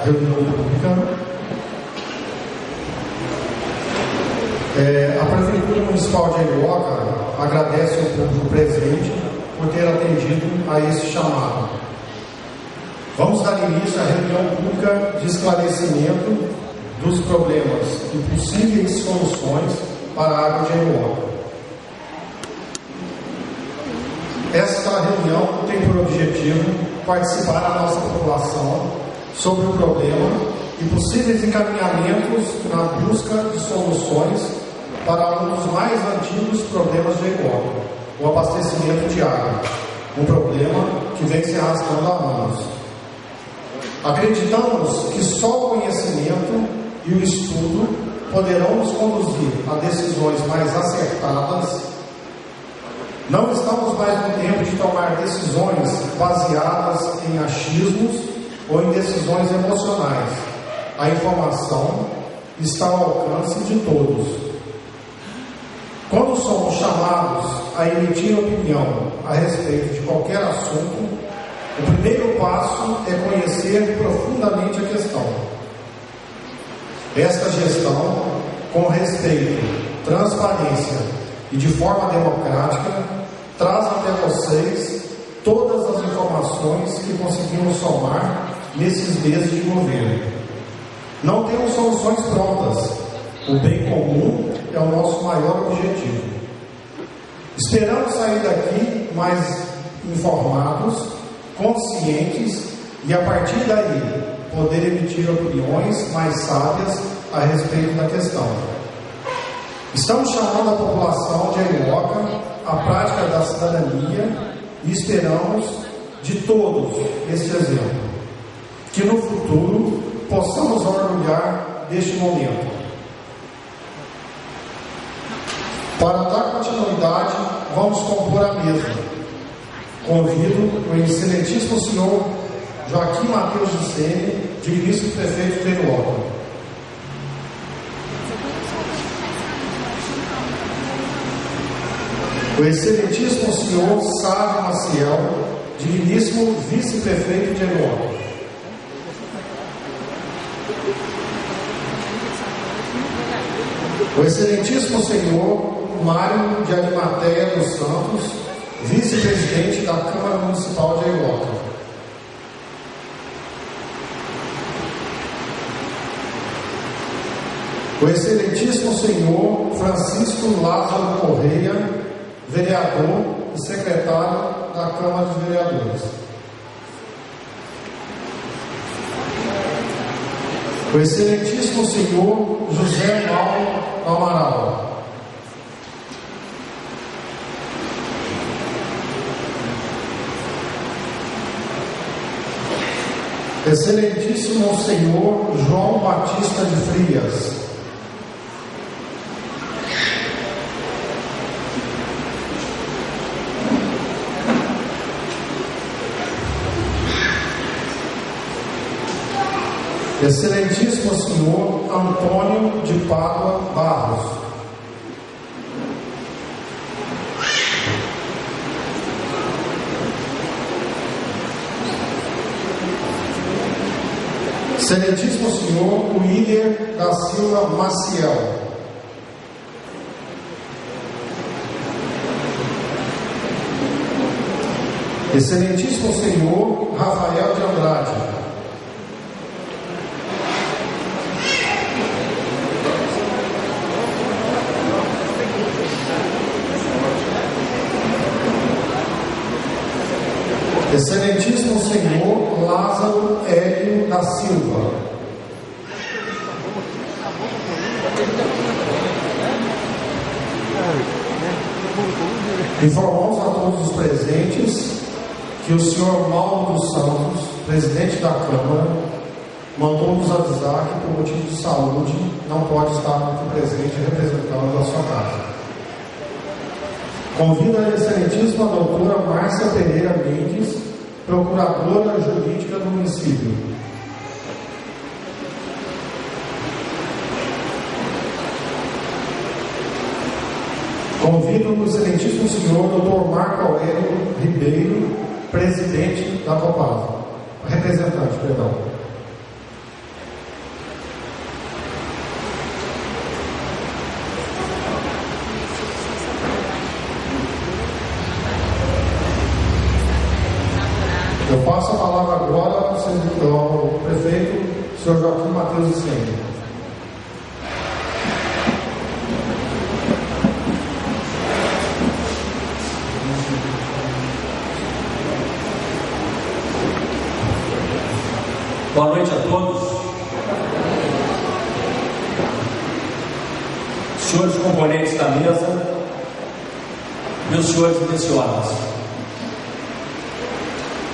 reunião pública. A Prefeitura Municipal de Arioca agradece ao público presente por ter atendido a esse chamado. Vamos dar início à reunião pública de esclarecimento dos problemas e possíveis soluções para a água de Arioca. Esta reunião tem por objetivo participar da nossa população sobre o problema e possíveis encaminhamentos na busca de soluções para um dos mais antigos problemas de Arioca, o abastecimento de água, um problema que vem se arrastando há anos. Acreditamos que só o conhecimento e o estudo poderão nos conduzir a decisões mais acertadas. Não estamos mais no tempo de tomar decisões baseadas em achismos ou em decisões emocionais. A informação está ao alcance de todos. Quando somos chamados a emitir opinião a respeito de qualquer assunto, o primeiro passo é conhecer profundamente a questão. Esta gestão, com respeito, transparência e de forma democrática, traz até vocês todas as informações que conseguimos somar nesses meses de governo. Não temos soluções prontas. O bem comum é o nosso maior objetivo. Esperamos sair daqui mais informados, conscientes e, a partir daí, poder emitir opiniões mais sábias a respeito da questão. Estamos chamando a população de Arioca à prática da cidadania e esperamos de todos este exemplo, que no futuro possamos orgulhar deste momento. Para dar continuidade, vamos compor a mesa. Convido o excelentíssimo senhor Joaquim Mateus de Sene, digníssimo prefeito de Arioca. O excelentíssimo senhor Sávio Maciel, digníssimo vice-prefeito de Arioca. O excelentíssimo senhor Mário de Arimateia dos Santos, vice-presidente da Câmara Municipal de Arioca. O excelentíssimo senhor Francisco Lázaro Correia, vereador e secretário da Câmara dos Vereadores. O excelentíssimo senhor José Mauro Amaral. Excelentíssimo senhor João Batista de Frias. Excelentíssimo senhor Antônio de Pádua Barros. Excelentíssimo senhor William da Silva Maciel. Excelentíssimo senhor Rafael de Andrade. Excelentíssimo senhor Lázaro Hélio da Silva. Informamos a todos os presentes que o senhor Mauro dos Santos, presidente da Câmara, mandou nos avisar que, por motivo de saúde, não pode estar aqui presente representando a sua casa. Convido a excelentíssima doutora Márcia Pereira Mendes, procuradora jurídica do município. Convido o excelentíssimo senhor Dr. Marco Aurélio Ribeiro, presidente da Copasa, representante, perdão. ao prefeito, senhor Joaquim Matheus Vicente. Boa noite a todos. Senhores componentes da mesa, meus senhores e minhas senhoras,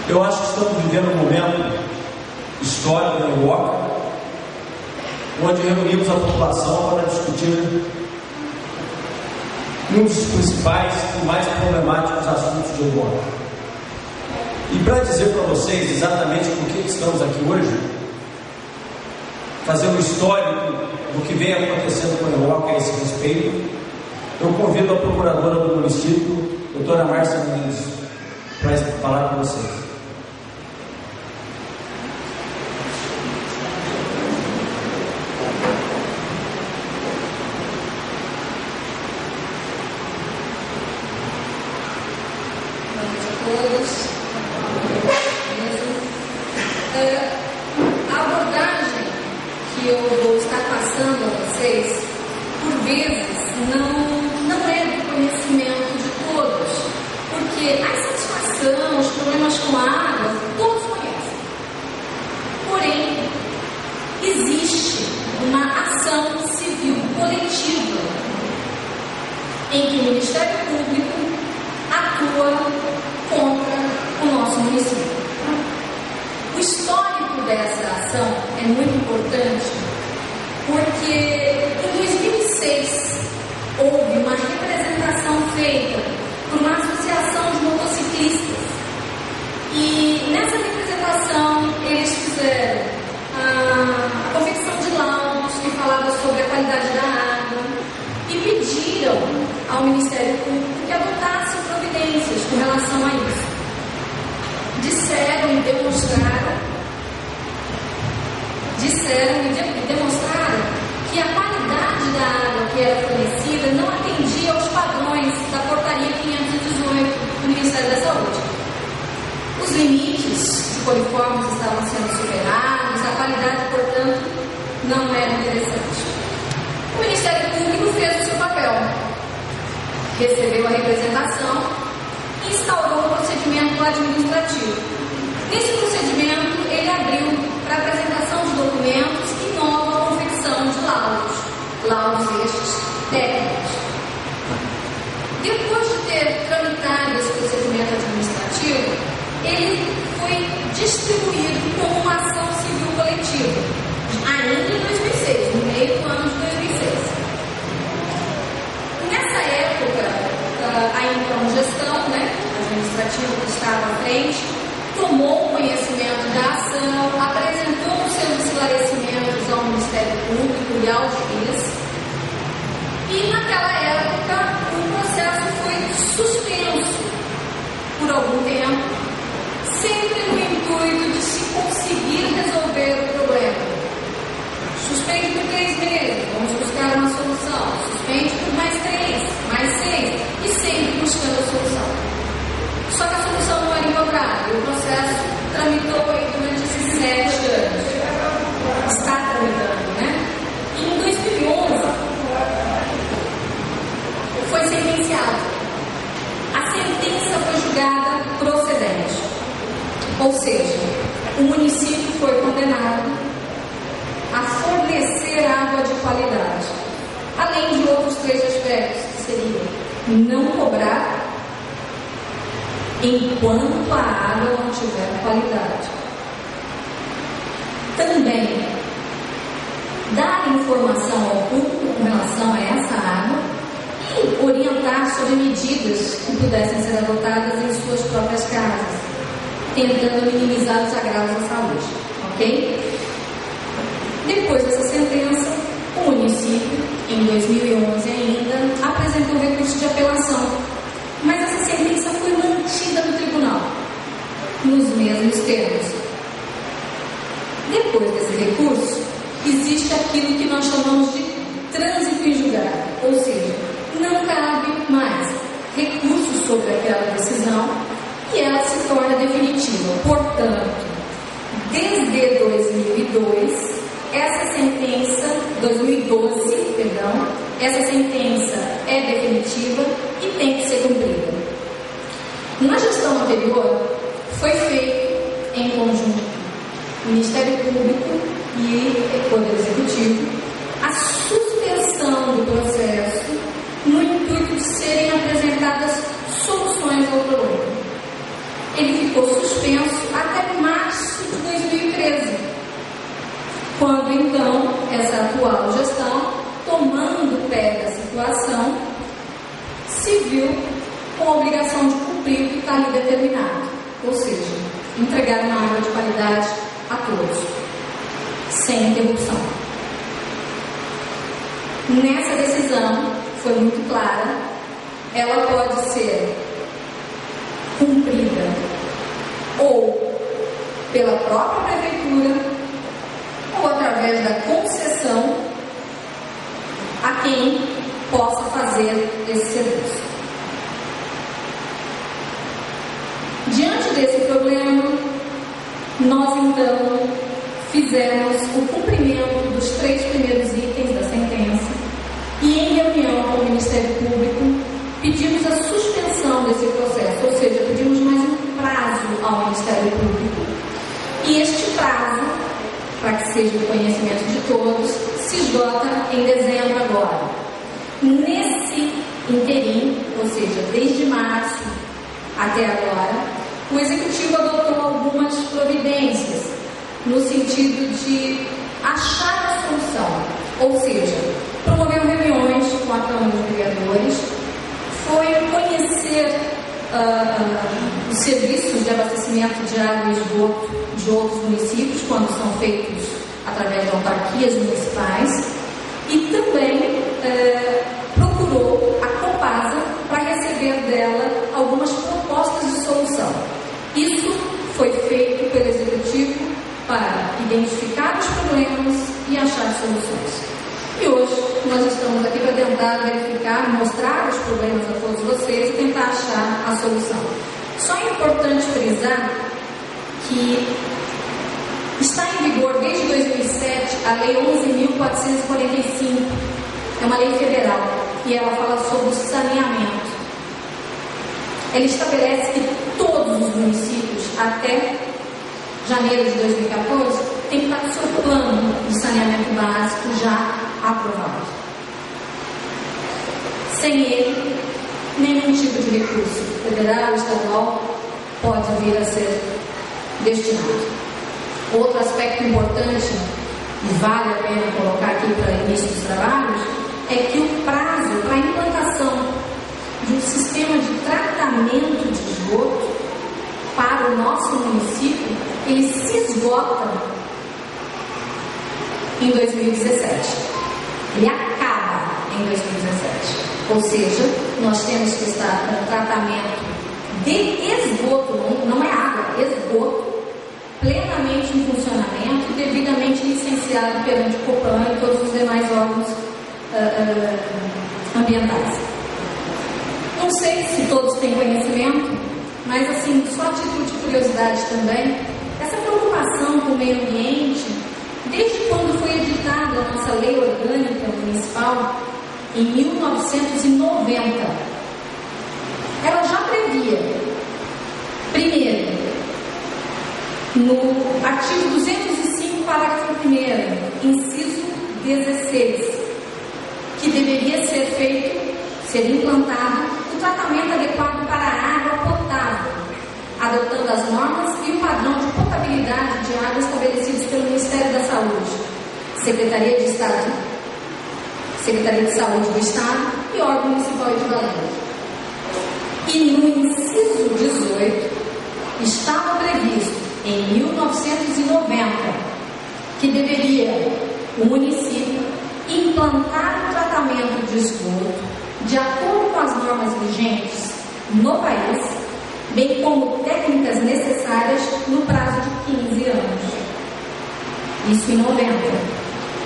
eu acho que estamos vivendo um momento histórico em Uoca, onde reunimos a população para discutir um dos principais e mais problemáticos assuntos de Uoca. E para dizer para vocês exatamente por que estamos aqui hoje, fazer um histórico do que vem acontecendo com a Uoca a esse respeito, eu convido a procuradora do município, doutora Márcia Nunes, para falar com vocês. A abordagem que eu vou estar passando a vocês, por vezes, não é do conhecimento de todos, porque a insatisfação, os problemas com a água, todos conhecem. Porém, existe uma ação civil coletiva em que o Ministério Público atua contra o nosso município. O histórico dessa ação é muito importante porque em 2006 houve uma representação feita por uma associação de motociclistas e nessa representação eles fizeram a confecção de laudos que falava sobre a qualidade da água e pediram ao Ministério Público que adotasse providências com relação a isso. Disseram e demonstraram que a qualidade da água que era fornecida não atendia aos padrões da portaria 518 do Ministério da Saúde. Os limites de coliformes estavam sendo superados, a qualidade, portanto, não era interessante. O Ministério Público fez o seu papel, recebeu a representação e instaurou o procedimento administrativo. Nesse procedimento, ele abriu para apresentação de documentos e nova confecção de laudos estes técnicos. Depois de ter tramitado esse procedimento administrativo, ele foi distribuído como uma ação civil coletiva, ainda em 2006, no meio do ano de 2006. Nessa época, a então gestão administrativa que estava à frente tomou conhecimento da ação, apresentou os seus esclarecimentos ao Ministério Público e aos juízes, e naquela época o processo foi suspenso por algum tempo, sempre no intuito de se conseguir resolver o problema. Suspende por 3 meses, vamos buscar uma solução. Suspende por mais 3, mais 6, e sempre buscando a solução. Só que a solução não era encontrada, e o processo tramitou aí durante esses 7 anos. Está tramitando, né? E em 2011 foi sentenciado. A sentença foi julgada procedente. Ou seja, o município foi condenado a fornecer água de qualidade, além de outros 3 aspectos, que seriam não cobrar enquanto a água não tiver qualidade. Também dar informação ao público com relação a essa água e orientar sobre medidas que pudessem ser adotadas em suas próprias casas, tentando minimizar os agravos à saúde, ok? Depois dessa sentença, o município, em 2011 ainda, apresentou recurso de apelação, mas essa sentença foi mantida no tribunal, nos mesmos termos. Depois desse recurso, existe aquilo que nós chamamos de trânsito em julgado, ou seja, não cabe mais recurso sobre aquela decisão e ela se torna definitiva. Portanto, essa sentença é definitiva e tem que ser cumprida. Na gestão anterior, foi feito em conjunto Ministério Público e Poder Executivo a suspensão do processo no intuito de serem apresentadas soluções ao problema. Ele ficou suspenso até março de 2013, quando então essa atual gestão, tomando pé da situação, se viu com a obrigação de cumprir o que está ali determinado, ou seja, entregar uma água de qualidade a todos, sem interrupção. Nessa decisão, foi muito clara, ela pode ser cumprida ou pela própria prefeitura ou através da concessão a quem possa fazer esse serviço. Diante desse problema, nós então fizemos o cumprimento dos 3 primeiros itens da sentença e, em reunião com o Ministério Público, pedimos a suspensão desse processo, ou seja, pedimos mais um prazo ao Ministério Público. E este prazo, para que seja do conhecimento de todos, se esgota em dezembro agora. Nesse interim, ou seja, desde março até agora, o Executivo adotou algumas providências no sentido de achar a solução, ou seja, promoveu reuniões com a Câmara dos Vereadores, foi conhecer os serviços de abastecimento de água e esgoto de outros municípios, quando são feitos através de autarquias municipais, e também procurou a Copasa para receber dela algumas propostas de solução. Isso foi feito pelo Executivo para identificar os problemas e achar soluções. E hoje nós estamos aqui para tentar verificar, mostrar os problemas a todos vocês e tentar achar a solução. Só é importante frisar que está em vigor desde 2007 a Lei 11.445, é uma lei federal, e ela fala sobre o saneamento. Ela estabelece que todos os municípios, até janeiro de 2014, têm que estar com seu plano de saneamento básico já aprovado. Sem ele, nenhum tipo de recurso federal ou estadual pode vir a ser destinado. Outro aspecto importante, e vale a pena colocar aqui para início dos trabalhos, é que o prazo para a implantação de um sistema de tratamento de esgoto para o nosso município, ele se esgota em 2017. Ele acaba em 2017. Ou seja, nós temos que estar com tratamento de esgoto, não é água, esgoto, plenamente em funcionamento, devidamente licenciado perante o Copan e todos os demais órgãos ambientais. Não sei se todos têm conhecimento, mas assim, só a título de curiosidade também, essa preocupação com o meio ambiente, desde quando foi editada a nossa Lei Orgânica Municipal, em 1990, ela já previa, primeiro, no artigo 205, parágrafo 1º, inciso 16, que deveria ser implantado o tratamento adequado para a água potável, adotando as normas e o padrão de potabilidade de água estabelecidos pelo Ministério da Saúde, Secretaria de Saúde do Estado e órgão municipal equivalente. E no inciso 18 estava previsto, em 1990, que deveria o município implantar o tratamento de esgoto de acordo com as normas vigentes no país, bem como técnicas necessárias no prazo de 15 anos. Isso em 90.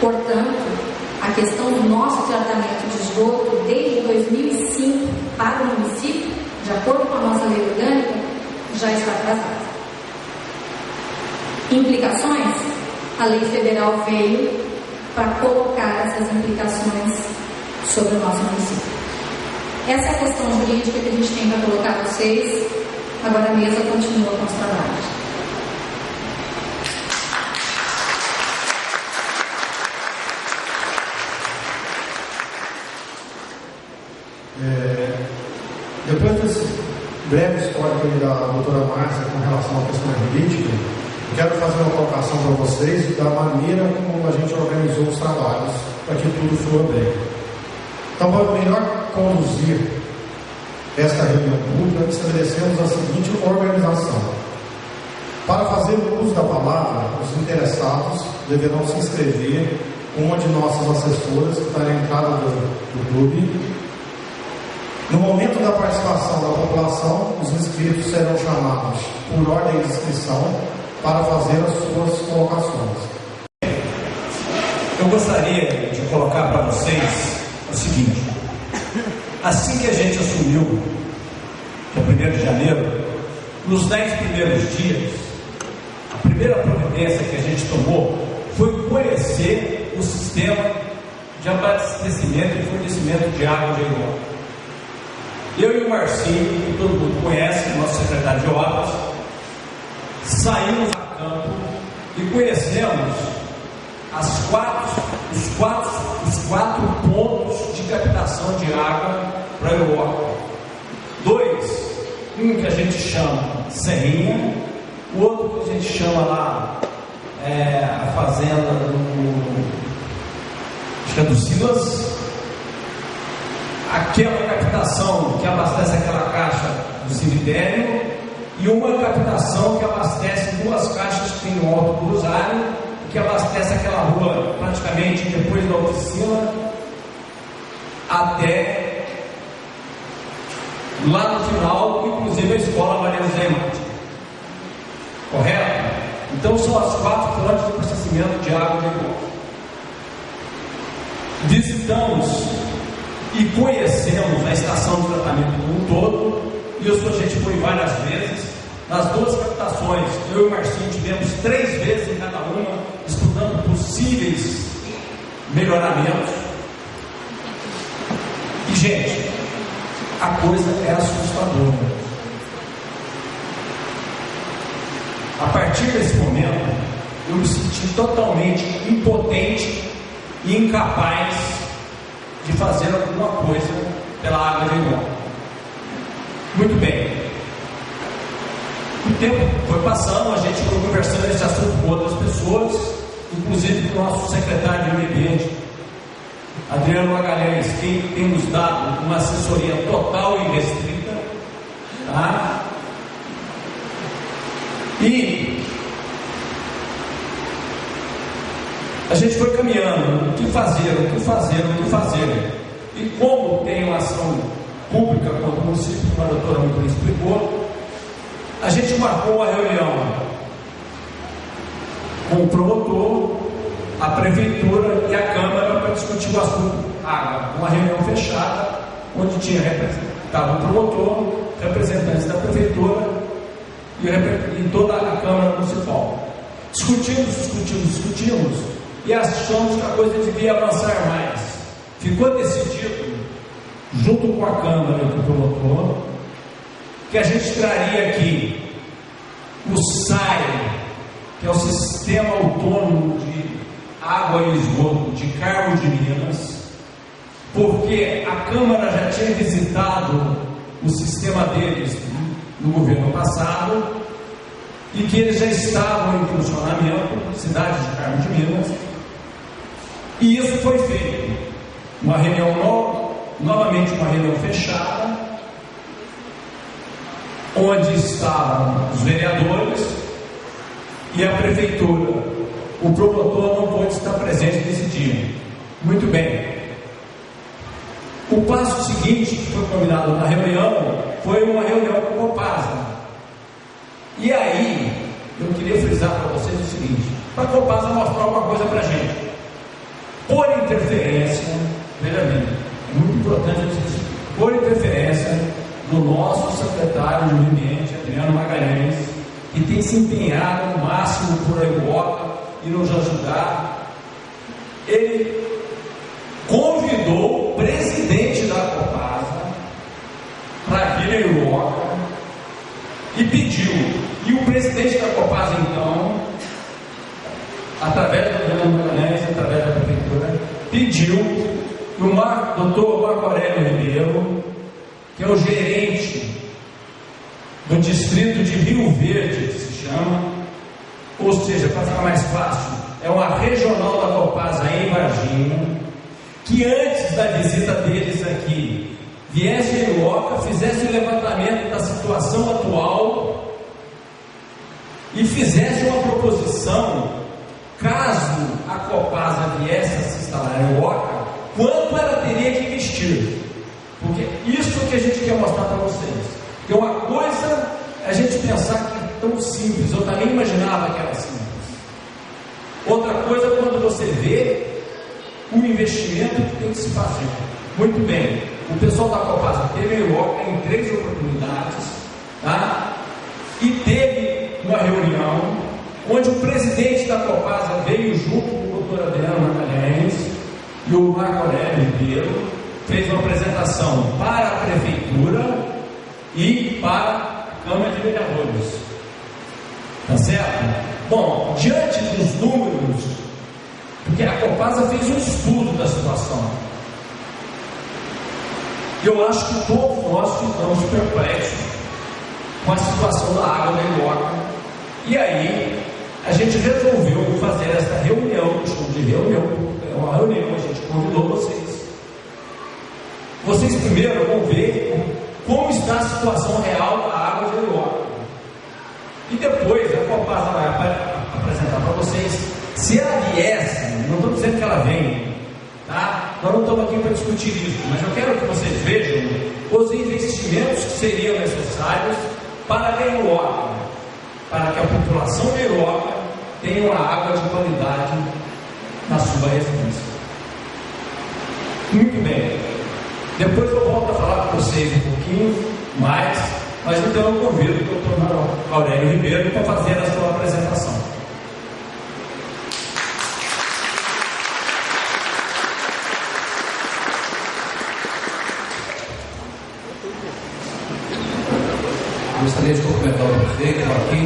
Portanto, a questão do nosso tratamento de esgoto desde 2005 para o município, de acordo com a nossa lei orgânica, já está atrasada. Implicações? A lei federal veio para colocar essas implicações sobre o nosso município. Essa é a questão jurídica que a gente tem para colocar a vocês. Agora a mesa continua com os trabalhos. Depois desse breve histórico da doutora Márcia com relação à questão jurídica, eu quero fazer uma colocação para vocês da maneira como a gente organizou os trabalhos para que tudo flua bem. Então, para melhor conduzir esta reunião pública, estabelecemos a seguinte organização. Para fazer uso da palavra, os interessados deverão se inscrever com uma de nossas assessoras que está na entrada do clube. No momento da participação da população, os inscritos serão chamados por ordem de inscrição para fazer as suas colocações. Eu gostaria de colocar para vocês o seguinte: assim que a gente assumiu, no 1º de janeiro, nos 10 primeiros dias, a primeira providência que a gente tomou foi conhecer o sistema de abastecimento e fornecimento de água de Iruá. Eu e o Marcinho, que todo mundo conhece, nosso secretário de obras, saímos a campo e conhecemos os quatro pontos de captação de água para Iruá. 2, um que a gente chama Serrinha, o outro que a gente chama lá a fazenda acho que é do Silas. Aquela captação que abastece aquela caixa do cemitério e uma captação que abastece 2 caixas que tem no Alto do Rosário, que abastece aquela rua praticamente depois da oficina até lá no final, inclusive a escola Maria José Mate. Correto? Então são as 4 fontes de processamento de água de Iruá. Visitamos e conhecemos a estação de tratamento como um todo, e eu sou gente foi várias vezes nas 2 captações. Eu e o Marcinho tivemos 3 vezes em cada uma, estudando possíveis melhoramentos. E gente, a coisa é assustadora. A partir desse momento, eu me senti totalmente impotente e incapaz de fazer alguma coisa pela água de Iruá. Muito bem. O tempo foi passando, a gente foi conversando esse assunto com outras pessoas, inclusive com o nosso secretário de Meio Ambiente, Adriano Magalhães, que tem nos dado uma assessoria total e restrita, tá? E a gente foi caminhando, o que fazer. E como tem uma ação pública contra o município, como a doutora muito bem explicou, a gente marcou uma reunião com o promotor, a prefeitura e a Câmara para discutir o assunto água. Uma reunião fechada, onde estava o promotor, representantes da prefeitura e toda a Câmara Municipal. Discutimos e achamos que a coisa devia avançar mais. Ficou decidido, junto com a Câmara e o promotor, que a gente traria aqui o SAI, que é o Sistema Autônomo de Água e Esgoto de Carmo de Minas, porque a Câmara já tinha visitado o sistema deles no governo passado e que eles já estavam em funcionamento na cidade de Carmo de Minas. E isso foi feito. Uma reunião novamente uma reunião fechada, onde estavam os vereadores e a prefeitura. O promotor não pôde estar presente nesse dia. Muito bem. O passo seguinte que foi combinado na reunião foi uma reunião com o Copasa. E aí, eu queria frisar para vocês o seguinte: para a Copasa mostrar alguma coisa para a gente. Por interferência, veja bem, é muito importante isso, por interferência do nosso secretário de Meio Ambiente, Adriano Magalhães, que tem se empenhado no máximo por Iruá e nos ajudar. Ele convidou o presidente da Copasa para vir a Iuoca e pediu. E o presidente da Copasa, então, através do governo Magalhães, através da prefeitura, pediu que o doutor Marco Aurélio Ribeiro, que é o gerente do distrito de Rio Verde, que se chama, ou seja, para ficar mais fácil, é uma regional da Copasa em Varginha, que antes da visita deles aqui, viesse a Iuoca, fizesse o levantamento da situação atual e fizesse uma proposição, caso a Copasa viesse a se instalar em Iuoca, quanto ela teria que investir. Porque isso que a gente quer mostrar para vocês. Porque uma coisa é a gente pensar que é tão simples, eu também imaginava que era simples. Outra coisa é quando você vê o investimento que tem que se fazer. Muito bem, o pessoal da Copasa teve a Iuoca em 3 oportunidades, tá? E teve uma reunião onde o presidente da Copasa veio junto com o doutor Adriano Magalhães e o Marco Aurélio Ribeiro, fez uma apresentação para a prefeitura e para a Câmara de Vereadores. Tá certo? Bom, diante dos números, porque a Copasa fez um estudo da situação, eu acho que todos nós ficamos perplexos com a situação da água da Iuoca. E aí a gente resolveu fazer essa reunião, é uma reunião, a gente convidou vocês. Vocês primeiro vão ver como está a situação real da água de Iuoca. E depois a Copasa vai apresentar para vocês. Se ela viesse, não estou dizendo que ela venha, tá? Nós não estamos aqui para discutir isso, mas eu quero que vocês vejam os investimentos que seriam necessários para a Iuoca, para que a população de Iuoca tenha uma água de qualidade na sua residência. Muito bem. Depois eu volto a falar com vocês um pouquinho mais, mas então eu convido o doutor Aurélio Ribeiro para fazer a sua apresentação. Gostaria de cumprimentar o prefeito, Joaquim,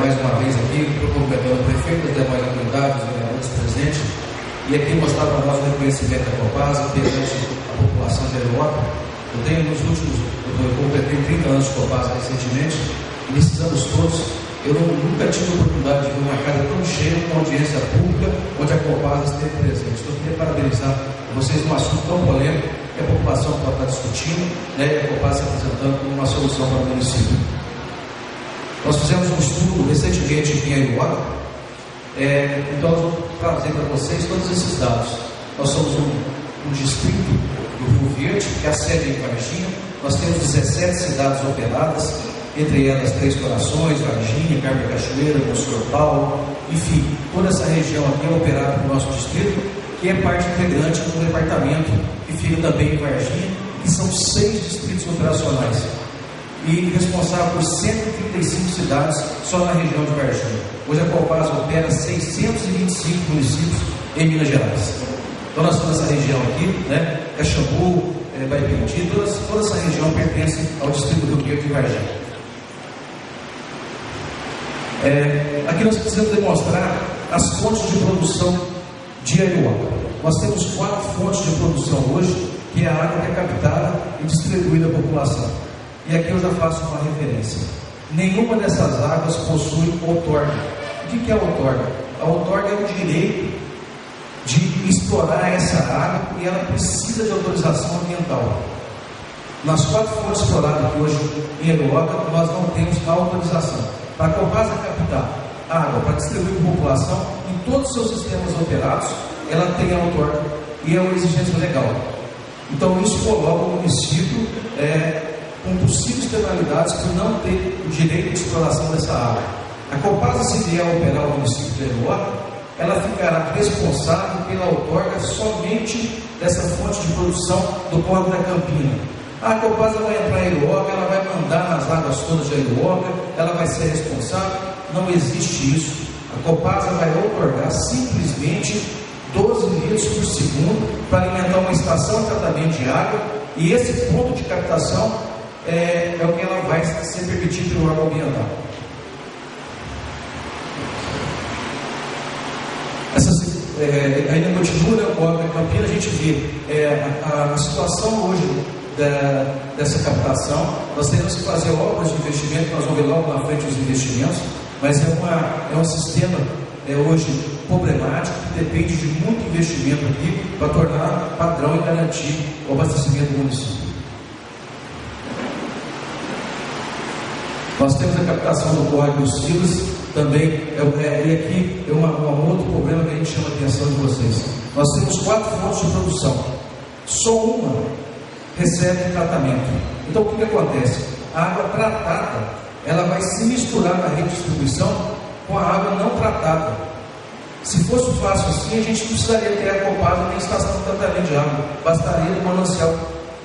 mais uma vez aqui, cumprimentando o prefeito, as demais autoridades, os vereadores presentes, e aqui mostrar para nós o reconhecimento da Copasa perante a população de Iuoca. Eu completei 30 anos de Copasa recentemente, e nesses anos todos, eu nunca tive a oportunidade de ver uma casa tão cheia, com audiência pública, onde a Copasa esteve presente. Então, eu queria parabenizar vocês num assunto tão polêmico, que a população pode estar discutindo, né, e a Copasa se apresentando como uma solução para o município. Nós fizemos um estudo recentemente aqui em Iuoca, então nós vamos trazer para vocês todos esses dados. Nós somos um distrito do Rio Verde, que é a sede em Varginha. Nós temos 17 cidades operadas, entre elas 3 Corações, Varginha, Carmo Cachoeira, Monsenhor Paulo, enfim, toda essa região aqui é operada pelo nosso distrito, que é parte integrante do departamento que fica também em Varginha, que são 6 distritos operacionais e responsável por 135 cidades só na região de Varginha. Hoje a Copasa opera 625 municípios em Minas Gerais. Então nós temos essa região aqui, né? Caxambu, Baipendi, toda essa região pertence ao distrito do Rio Verde de Varginha. Aqui nós precisamos demonstrar as fontes de produção de Iuoca. Nós temos 4 fontes de produção hoje, que é a água que é captada e distribuída à população. E aqui eu já faço uma referência. Nenhuma dessas águas possui outorga. O que é outorga? A outorga é o direito de explorar essa água e ela precisa de autorização ambiental. Nas 4 fontes exploradas aqui hoje em Iuoca, nós não temos a autorização. Para a Copasa captar água para distribuir para a população, em todos os seus sistemas operados, ela tem a outorga e é uma exigência legal. Então isso coloca o município com possíveis penalidades por não ter o direito de exploração dessa água. A Copasa, se vier a operar o município de Iuoca, ela ficará responsável pela outorga somente dessa fonte de produção do Córrego da Campina. A Copasa vai entrar em Iuoca, ela vai mandar nas águas todas de Iuoca, ela vai ser responsável. Não existe isso. A Copasa vai outorgar simplesmente 12 litros por segundo para alimentar uma estação de tratamento de água, e esse ponto de captação é o que ela vai ser permitido pelo órgão ambiental. Ainda continua, né, o órgão de Campinas, a gente vê a situação hoje dessa captação. Nós temos que fazer obras de investimento, nós vamos ver logo na frente os investimentos, mas é um sistema hoje problemático, que depende de muito investimento aqui para tornar padrão e garantir o abastecimento do município. Nós temos a captação do córrego dos Silas, também, e aqui é um outro problema que a gente chama a atenção de vocês. Nós temos 4 fontes de produção, só uma recebe tratamento. Então o que acontece? A água tratada, ela vai se misturar na rede de distribuição com a água não tratada. Se fosse fácil assim, a gente não precisaria ter a Copasa nem estação de tratamento de água, bastaria do manancial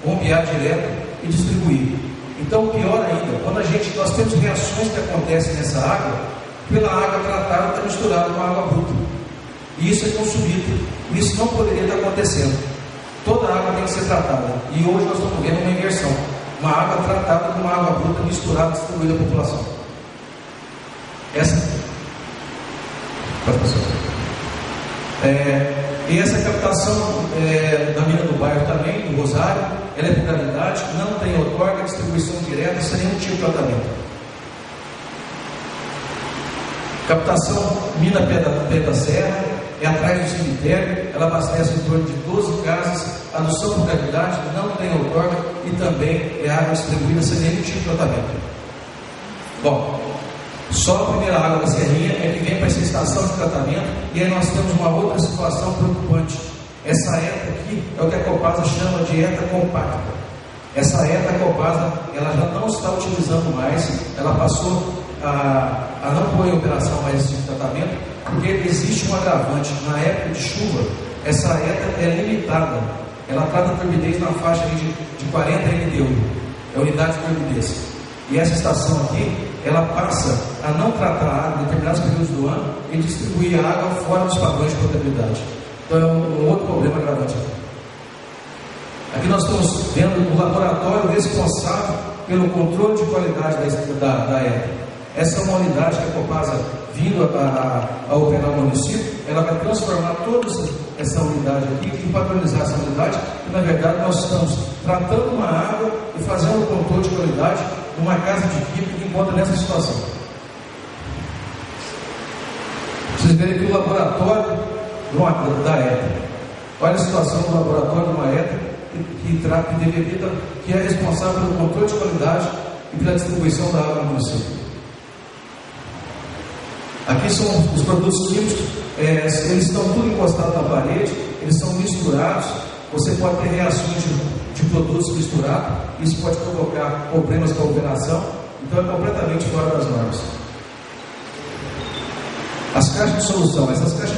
bombear direto e distribuir. Então, pior ainda, quando nós temos reações que acontecem nessa água, pela água tratada está misturada com a água bruta, e isso é consumido. Isso não poderia estar acontecendo. Toda a água tem que ser tratada, e hoje nós estamos vendo uma inversão, uma água tratada com uma água bruta misturada e distribuída à população. E essa captação da mina do bairro também, do Rosário, ela é por gravidade, não tem outorga, distribuição direta, sem nenhum tipo de tratamento. Captação mina Pé da Serra, é atrás do cemitério, ela abastece em torno de 12 casas, adução por gravidade, não tem outorga e também é água distribuída sem nenhum tipo de tratamento. Bom, só a primeira água da Serrinha é que vem para essa estação de tratamento, e aí nós temos uma outra situação preocupante. Essa ETA aqui é o que a Copasa chama de ETA compacta. Essa ETA Copasa, ela já não está utilizando mais, ela passou a não pôr em operação mais esse tipo de tratamento, porque existe um agravante. Na época de chuva, essa ETA é limitada, ela trata a turbidez na faixa de 40 NDU, é unidade de turbidez. E essa estação aqui, ela passa a não tratar a água em determinados períodos do ano e distribuir a água fora dos padrões de potabilidade. Então é um outro problema agravante. Aqui nós estamos vendo o laboratório responsável pelo controle de qualidade da ETA. Essa é uma unidade que a Copasa, vindo a operar no município, ela vai transformar toda essa unidade aqui e padronizar essa unidade, e na verdade nós estamos tratando uma água e fazendo o controle de qualidade numa casa de equipe que encontra nessa situação. Vocês verem aqui o laboratório da ETA. Olha a situação do laboratório de uma ETA que é responsável pelo controle de qualidade e pela distribuição da água no município. Aqui são os produtos químicos, eles estão tudo encostados na parede, eles são misturados, você pode ter reações de produtos misturados, isso pode provocar problemas com a operação, então é completamente fora das normas. As caixas de solução, essas caixas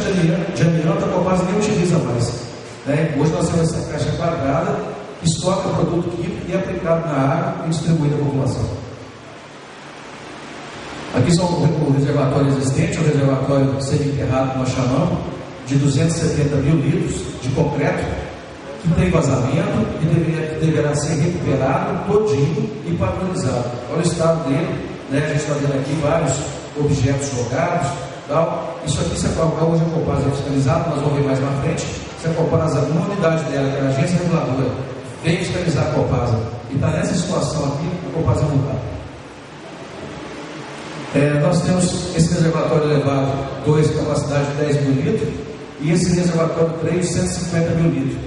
de amianto a Copasa nem utiliza mais, né? Hoje nós temos essa caixa quadrada que estoca o produto químico e é aplicado na água e distribuído à população. Aqui são o reservatório existente, o reservatório semi-enterrado que nós chamamos, de 270 mil litros de concreto, que tem vazamento e deverá ser recuperado todinho e padronizado. Olha o estado dele, né? A gente está vendo aqui vários objetos jogados, tal. Isso aqui, se a Copasa, hoje a Copasa é fiscalizada, nós vamos ver mais na frente. Se a Copasa, uma unidade dela, que é a agência reguladora, vem fiscalizar a Copasa e está nessa situação aqui, a Copasa é multada. Nós temos esse reservatório elevado 2, capacidade de 10 mil litros, e esse reservatório 3, 150 mil litros.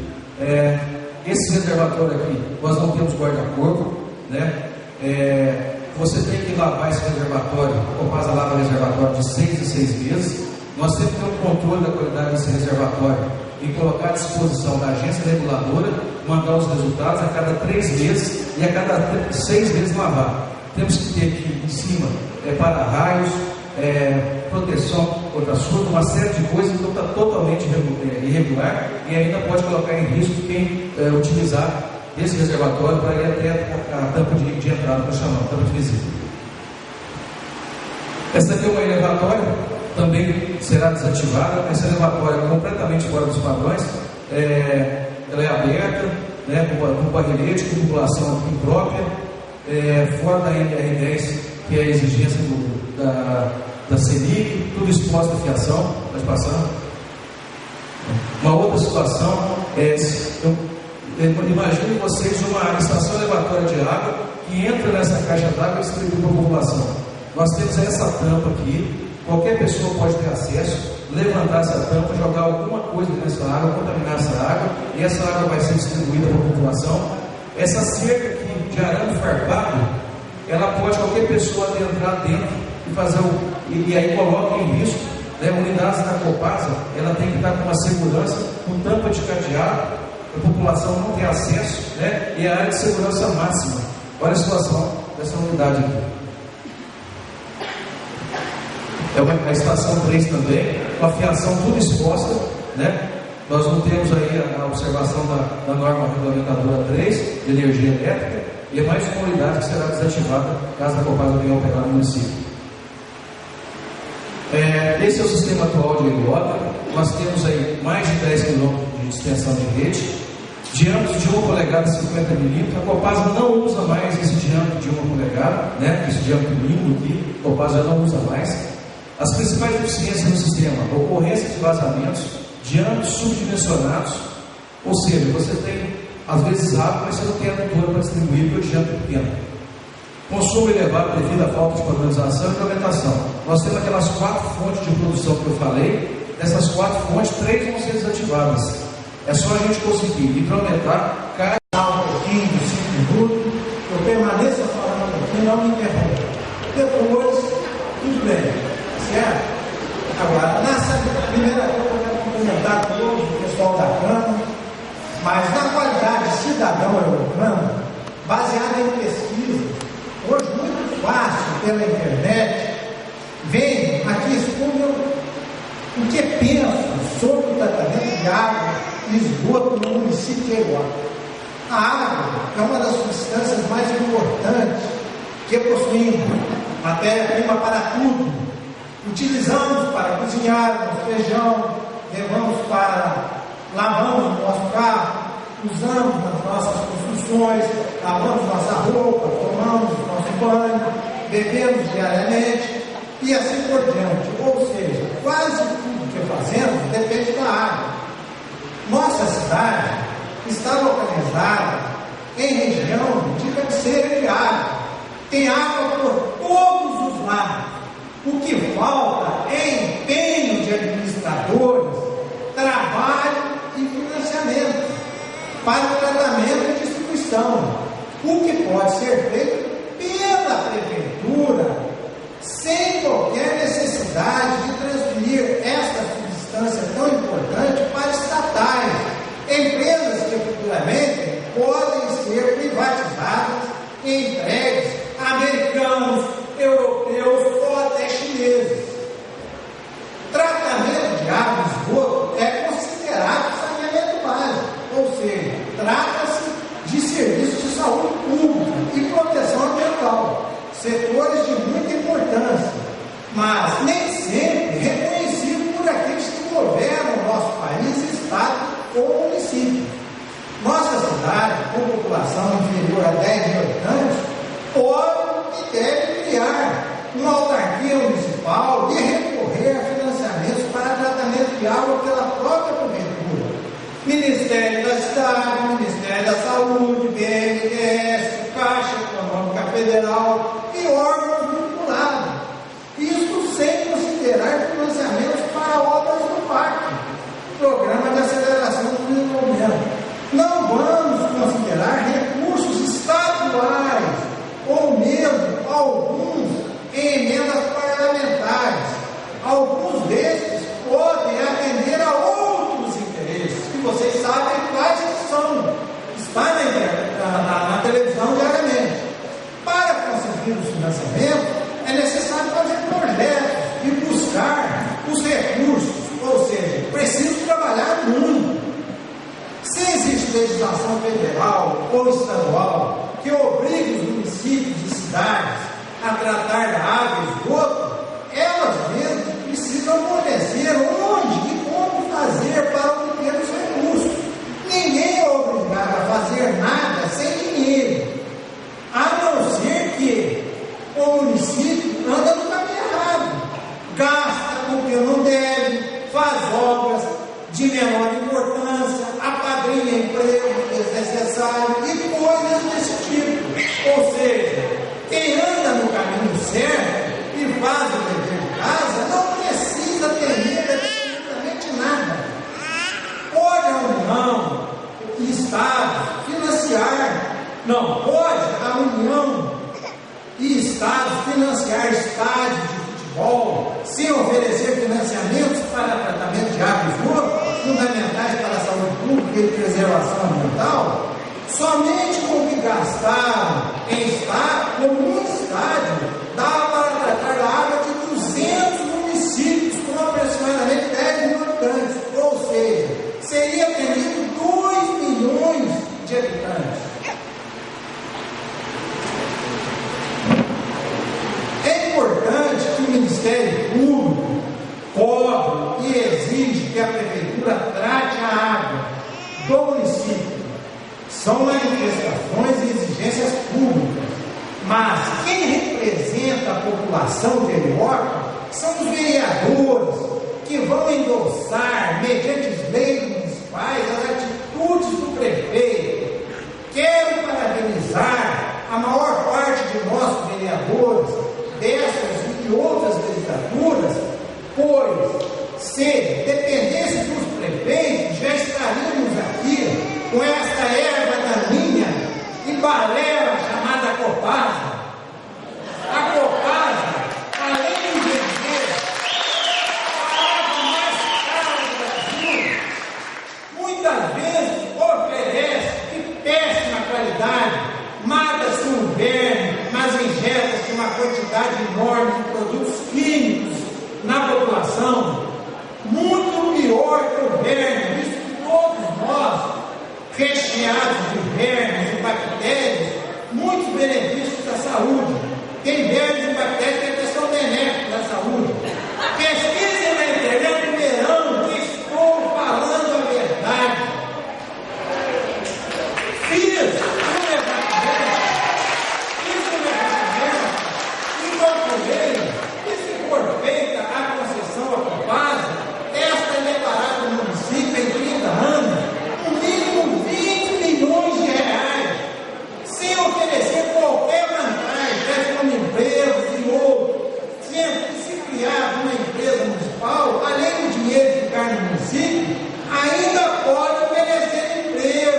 Esse reservatório aqui, nós não temos guarda-corpo, né? Você tem que lavar esse reservatório, a Copasa lava o reservatório de 6 em 6 meses. Nós temos que ter um controle da qualidade desse reservatório e colocar à disposição da agência reguladora, mandar os resultados a cada 3 meses e a cada 6 meses lavar. Temos que ter aqui em cima para-raios, proteção contra surto, uma série de coisas, então está totalmente irregular e ainda pode colocar em risco quem utilizar esse reservatório para ir até a tampa de entrada, para chamar, tampa de visita. Essa aqui é uma elevatória, também será desativada. Essa elevatória é completamente fora dos padrões, ela é aberta, né, com barrilhete, com população imprópria, fora da NR10, que é a exigência da CENIC, tudo exposto à fiação. Nós passamos. Uma outra situação imagine vocês uma estação elevatória de água que entra nessa caixa d'água e distribui para a população. Nós temos essa tampa aqui, qualquer pessoa pode ter acesso, levantar essa tampa, jogar alguma coisa nessa água, contaminar essa água, e essa água vai ser distribuída para a população. Essa cerca aqui de arame farpado, ela pode qualquer pessoa entrar dentro e fazer e aí coloca em risco, né, unidades da Copasa. Ela tem que estar com uma segurança, com tampa de cadeado, a população não tem acesso, né, e a área de segurança máxima. Olha a situação dessa unidade aqui. A estação 3 também, com a fiação tudo exposta, né? Nós não temos aí a observação da norma regulamentadora 3 de energia elétrica, e é mais uma unidade que será desativada caso a Copasa venha operar no município. Esse é o sistema atual de heliógrafo. Nós temos aí mais de 10 km de extensão de rede, diâmetro de 1 polegada e 50 milímetros. A Copasa não usa mais esse diâmetro de 1 polegada, né? Esse diâmetro mínimo aqui, a Copasa não usa mais. As principais deficiências no sistema: ocorrência de vazamentos, diâmetros subdimensionados, ou seja, você tem às vezes água, mas você não tem adutora para distribuir porque o diâmetro é pequeno. Consumo elevado devido à falta de padronização e implementação. Nós temos aquelas 4 fontes de produção que eu falei. Dessas 4 fontes, 3 vão ser desativadas. É só a gente conseguir implementar um pouquinho, 5 minutos, eu permaneça falando um pouquinho, não me interrompa. Depois, tudo bem, certo? Agora, nessa primeira coisa, eu quero cumprimentar todo o pessoal da Câmara, mas na qualidade de cidadão eurocano, baseado em pesquisa, hoje muito fácil pela internet, venho aqui expor o que penso sobre o tratamento de água e esgoto no município de Heliópolis. A água é uma das substâncias mais importantes que possuímos, matéria-prima para tudo. Utilizamos para cozinhar nosso feijão, lavamos o nosso carro, usamos nas nossas construções, lavamos nossa roupa, tomamos o nosso banho, bebemos diariamente e assim por diante. Ou seja, quase tudo que fazemos depende da água. Nossa cidade está localizada em região de cabeceira de água. Tem água por todos os lados. O que falta é empenho de administradores, trabalho e financiamento para o tratamento e distribuição. O que pode ser feito pela prefeitura, sem qualquer necessidade de transferir essa substância tão importante para estatais, empresas que futuramente podem ser privatizadas e entregues a americanos, europeus ou até chineses. Tratamento de água e esgoto é considerado saneamento básico, ou seja, trata-se de serviços de saúde pública e proteção ambiental, setores de muita importância, mas nem sempre reconhecido por aqueles que governam o nosso país, estado ou município. Nossa cidade, com população inferior a 10 mil habitantes, pode e deve criar uma autarquia municipal e recorrer a financiamentos para tratamento de água pela própria prefeitura. Ministério da Cidade, Ministério da Saúde, BNDES, Caixa Econômica Federal e órgãos vinculados. Isso sem considerar financiamentos para obras do parque, Programa de Aceleração do Desenvolvimento. Não vamos considerar recursos estaduais ou mesmo alguns em emendas parlamentares. Alguns desses podem atender a outros interesses, que vocês sabem quais são. Está na televisão diariamente. Para conseguir os financiamentos, é necessário fazer projetos e buscar os recursos, ou seja, preciso trabalhar muito. Se existe legislação federal ou estadual que obrigue os municípios e cidades a tratar da água e esgoto, elas mesmas precisam de menor importância, apadrinha emprego desnecessário e coisas desse tipo. Ou seja, quem anda no caminho certo e faz o dever de casa não precisa temer absolutamente nada. Pode a União, Estado, financiar, não, pode a União e Estado financiar estádios de futebol sem oferecer financiamentos para tratamento de água e esgoto, fundamentais para a saúde pública e preservação ambiental, somente com o que gastaram em estádio, como um estádio, dá para tratar da água de 200 municípios com aproximadamente 10 mil habitantes, ou seja, seria atendido 2 milhões de habitantes. É importante que o Ministério Público cobre e exige que a Prefeitura trate a água do município. São manifestações e exigências públicas, mas quem representa a população de Heliópolis são os vereadores que vão endossar, mediante as leis municipais, as atitudes do prefeito. Quero parabenizar a maior parte de nossos vereadores dessas e outras legislaturas, pois se dependesse dos prefeitos, já estaríamos aqui com esta erva daninha e balela chamada Copasa. A Copasa, além de vender a água mais cara do Brasil, muitas vezes oferece de péssima qualidade, mata-se um verme, mas injeta-se uma quantidade enorme de produtos químicos na população, muito pior que o verme, visto que todos nós, recheados de vermes e bactérias, muitos benefícios da saúde. Tem vermes e bactérias que é questão benéfica da saúde. Pesquisem na internet, verão que estou falando a verdade. Fiz um levantamento e calculei que se for feita a concessão à Copasa, esta levará para o município em 30 anos, no mínimo 20 milhões de reais, sem oferecer qualquer vantagem, seja como empresas e outros. Se criar uma empresa municipal, além do dinheiro ficar no município, ainda pode oferecer emprego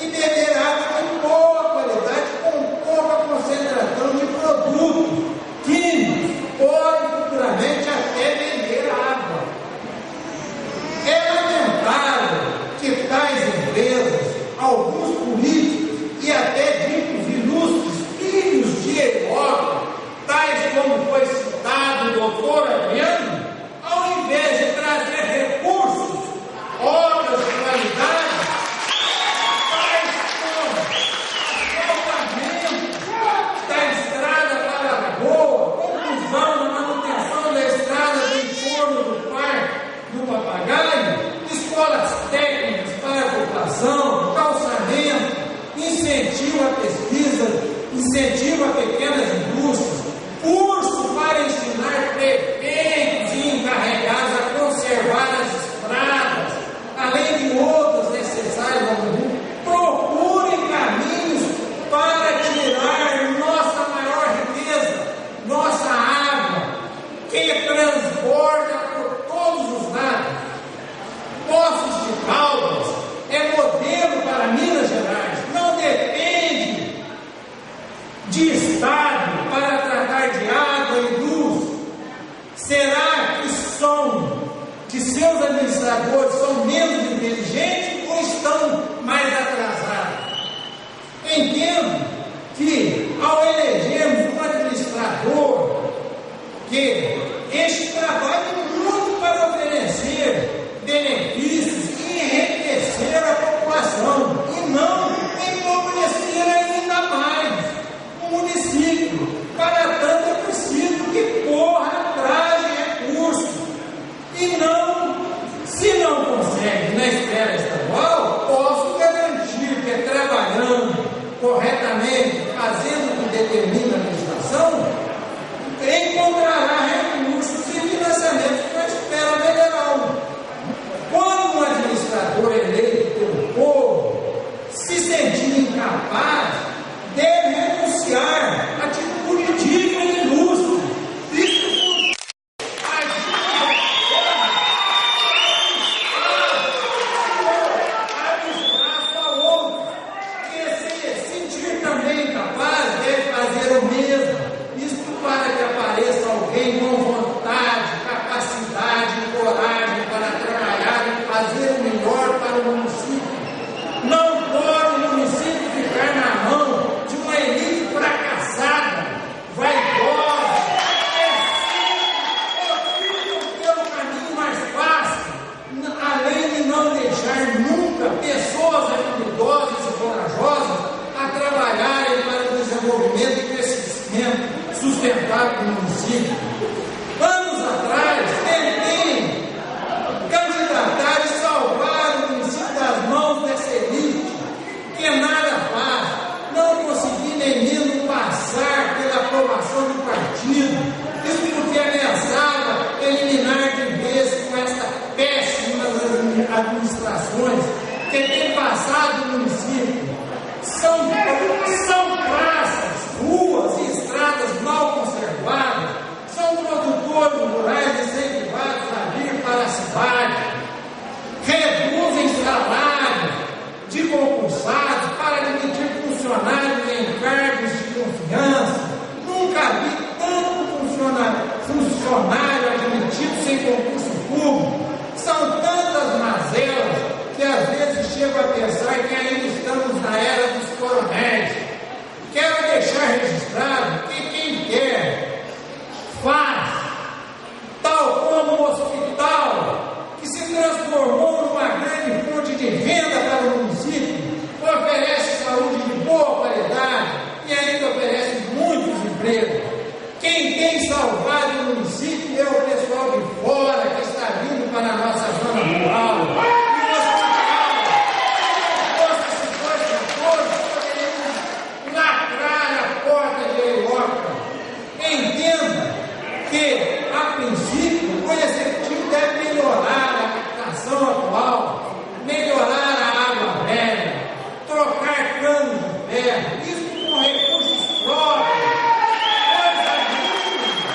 e beber água de boa qualidade, com pouca concentração de produtos químicos, pode futuramente até vender água. É lamentável que tais empresas, alguns políticos e até ditos ilustres filhos de Heliópolis, tais como foi citado o doutor Adriano, ao invés de trazer recursos, obras de qualidade, faz como asfaltamento da estrada para a Lagoa, conclusão na manutenção da estrada do entorno do Parque do Papagaio, escolas técnicas para a população, calçamento, incentivo à pesquisa, incentivo a pequenas indústrias, curso para ensinar prefeitos e encarregados a conservar as estradas, além de outras necessárias ao mundo. Procurem caminhos para tirar nossa maior riqueza, nossa água, que transborda por todos os lados. Poços de Caldas é modelo para Minas Gerais, não depende de Estado para tratar de água e luz. Será que seus administradores são menos inteligentes ou estão mais atrasados? Entendo que ao elegermos um administrador que este trabalha muito para oferecer benefícios e enriquecer a população e não empobrecer ainda mais o município. Para tanto é preciso que corra atrás de recursos e não, se não consegue na esfera estadual, posso garantir que trabalhando corretamente, fazendo o que determina a legislação, encontrará recursos e financiamentos para a esfera federal. Quando um sustentável do município. Anos atrás, tentei candidatar e salvar o município das mãos dessa elite, que nada faz. Não consegui nem mesmo passar pela aprovação do partido. Isso porque ameaçava eliminar de vez com essa péssima administrações que tem passado no município. São praças, ruas e estradas mal conservadas, são produtores rurais incentivados a vir para a cidade, reduzem salários de concursados para admitir funcionários em cargos de confiança. Nunca vi tanto funcionário admitido sem concurso público. São tantas mazelas que às vezes chego a pensar que ainda estamos na era dos coronéis. Quero deixar registrado que quem quer faz, tal como o hospital, que se transformou numa grande fonte de renda para o município, oferece saúde de boa qualidade e ainda oferece muitos empregos. Quem tem salvado o município é o pessoal de fora que está vindo para a nossa zona rural. Entenda que, a princípio, o executivo deve melhorar a captação atual, melhorar a água velha, trocar canos de ferro, isso com recursos próprios, coisa mínima,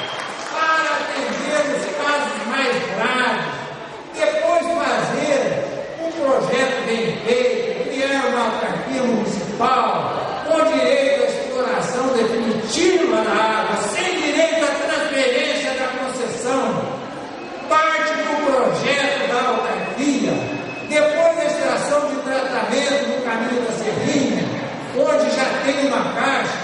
para atender os casos mais graves, depois fazer um projeto bem feito, criar uma autarquia municipal, com direito à exploração definitiva da água, sem direito à transferência da concessão, parte do projeto da autarquia, depois da extração de tratamento no caminho da Serrinha, onde já tem uma caixa,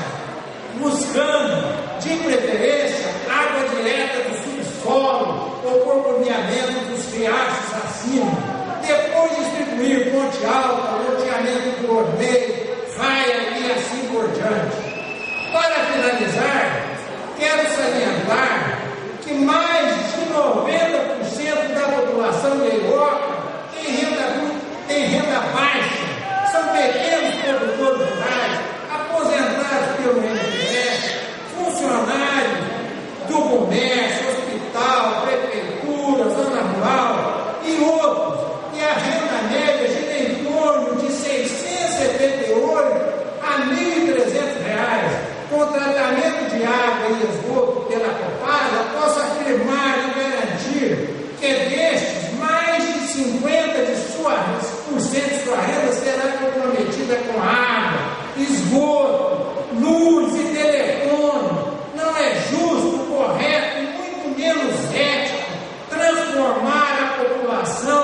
buscando, de preferência, água direta do subsolo ou por bombeamento dos riachos acima, depois distribuir Ponte Alta, loteamento do Ormeio, Raia e assim por diante. Para finalizar, quero salientar que mais de 90% da população de Ioca tem renda baixa, são pequenos produtores rurais, aposentados pelo INSS, funcionários do comércio, hospital, prefeitura, zona rural e outros, e a renda média gira em torno de R$ 678 a R$ 1.300. Com tratamento de água e esgoto pela Copasa, posso afirmar e garantir que destes, mais de 50% de sua renda será comprometida com água, esgoto, luz e telefone. Não é justo, correto e muito menos ético transformar a população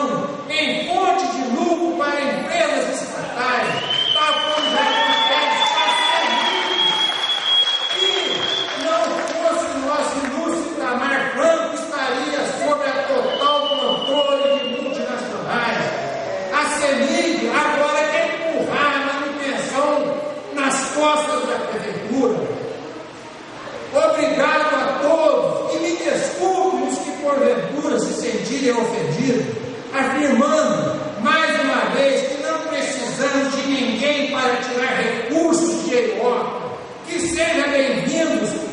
em fonte de lucro para empresas estatais, tal como já acontece. Itamar Franco estaria sob a total controle de multinacionais. A CEMIG agora quer empurrar a manutenção nas costas da prefeitura. Obrigado a todos e me desculpe os que porventura se sentirem ofendidos, afirmando mais uma vez que não precisamos de ninguém para tirar recursos de Ioca. Que sejam bem-vindos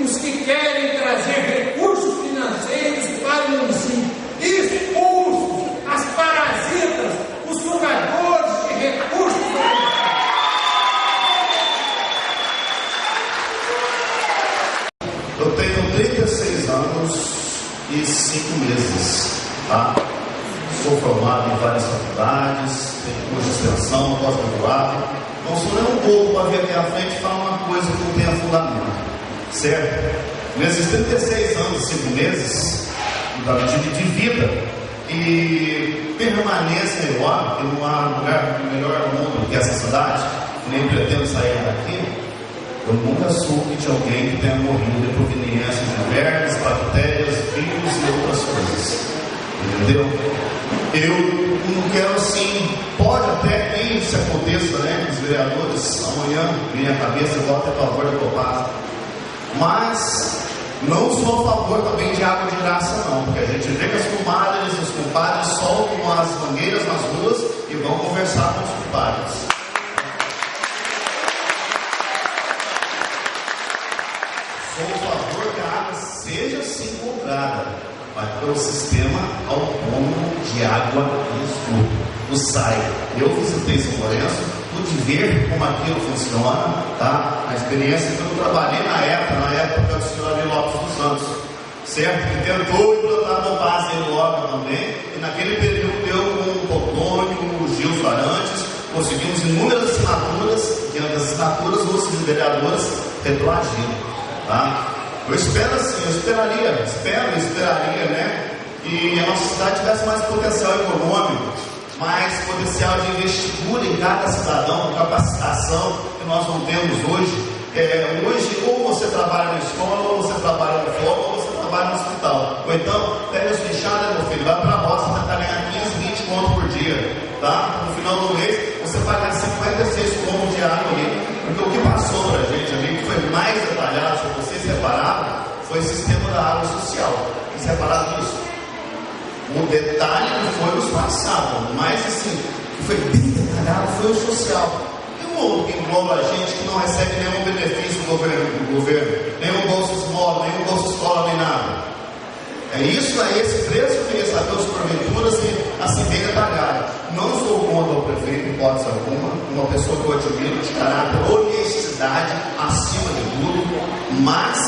os que querem trazer recursos financeiros para o município, expulsos as parasitas, os sugadores de recursos. Eu tenho 36 anos e 5 meses, tá? Sou formado em várias faculdades, tenho curso de extensão, pós-graduado. Não sou nem um pouco para vir aqui à frente e falar uma coisa que não tenha fundamento. Certo? Nesses 36 anos e 5 meses de vida e permanência em Ioca, que não há lugar melhor do mundo que essa cidade, nem pretendo sair daqui, eu nunca soube de alguém que tenha morrido de proveniência de vermes, bactérias, vírus e outras coisas. Entendeu? Eu não quero assim, pode até que isso aconteça, né? Os vereadores amanhã vêm à cabeça, votam a favor da Copasa. Mas não sou a favor também de água de graça não, porque a gente vê que as comadres e os compadres soltam as mangueiras nas ruas e vão conversar com os compadres. Sou a favor que a água seja sim comprada, mas pelo sistema autônomo de água e esgoto, o SAI. Eu visitei São Lourenço, pude ver como aquilo funciona, tá? A experiência que eu trabalhei na época do senhor Ari Lopes dos Santos, certo? Que tentou implantar uma base no órgão também, e naquele período eu com o Potônio, o Gilson Arantes, conseguimos inúmeras assinaturas, diante das assinaturas, os vereadores retroagiram, tá? Eu espero assim, eu esperaria, né? Que a nossa cidade tivesse mais potencial econômico, mais potencial de investidura em cada cidadão, capacitação que nós não temos hoje. Hoje, ou você trabalha na escola, ou você trabalha no fórum, ou você trabalha no hospital. Ou então, pega os fechados, meu filho, vai para a roça, vai ganhar 15, 20 contos por dia, tá? No final do mês, você vai ganhar 56 contos de água ali. Porque o que passou para a gente ali, que foi mais detalhado, se vocês repararam, foi o sistema da água social. Vocês repararam nisso? O detalhe não foi nos passados, mas assim, o que foi bem detalhado foi o social. E o outro que engloba a gente que não recebe nenhum benefício do governo, nenhum bolsa esmola, nenhum bolsa escola, nem nada. É isso, é esse preço que eu queria saber, os porventuras e assim bem detalhado. Não sou contra o prefeito, em hipótese alguma, uma pessoa que eu admiro de caráter, honestidade acima de tudo, mas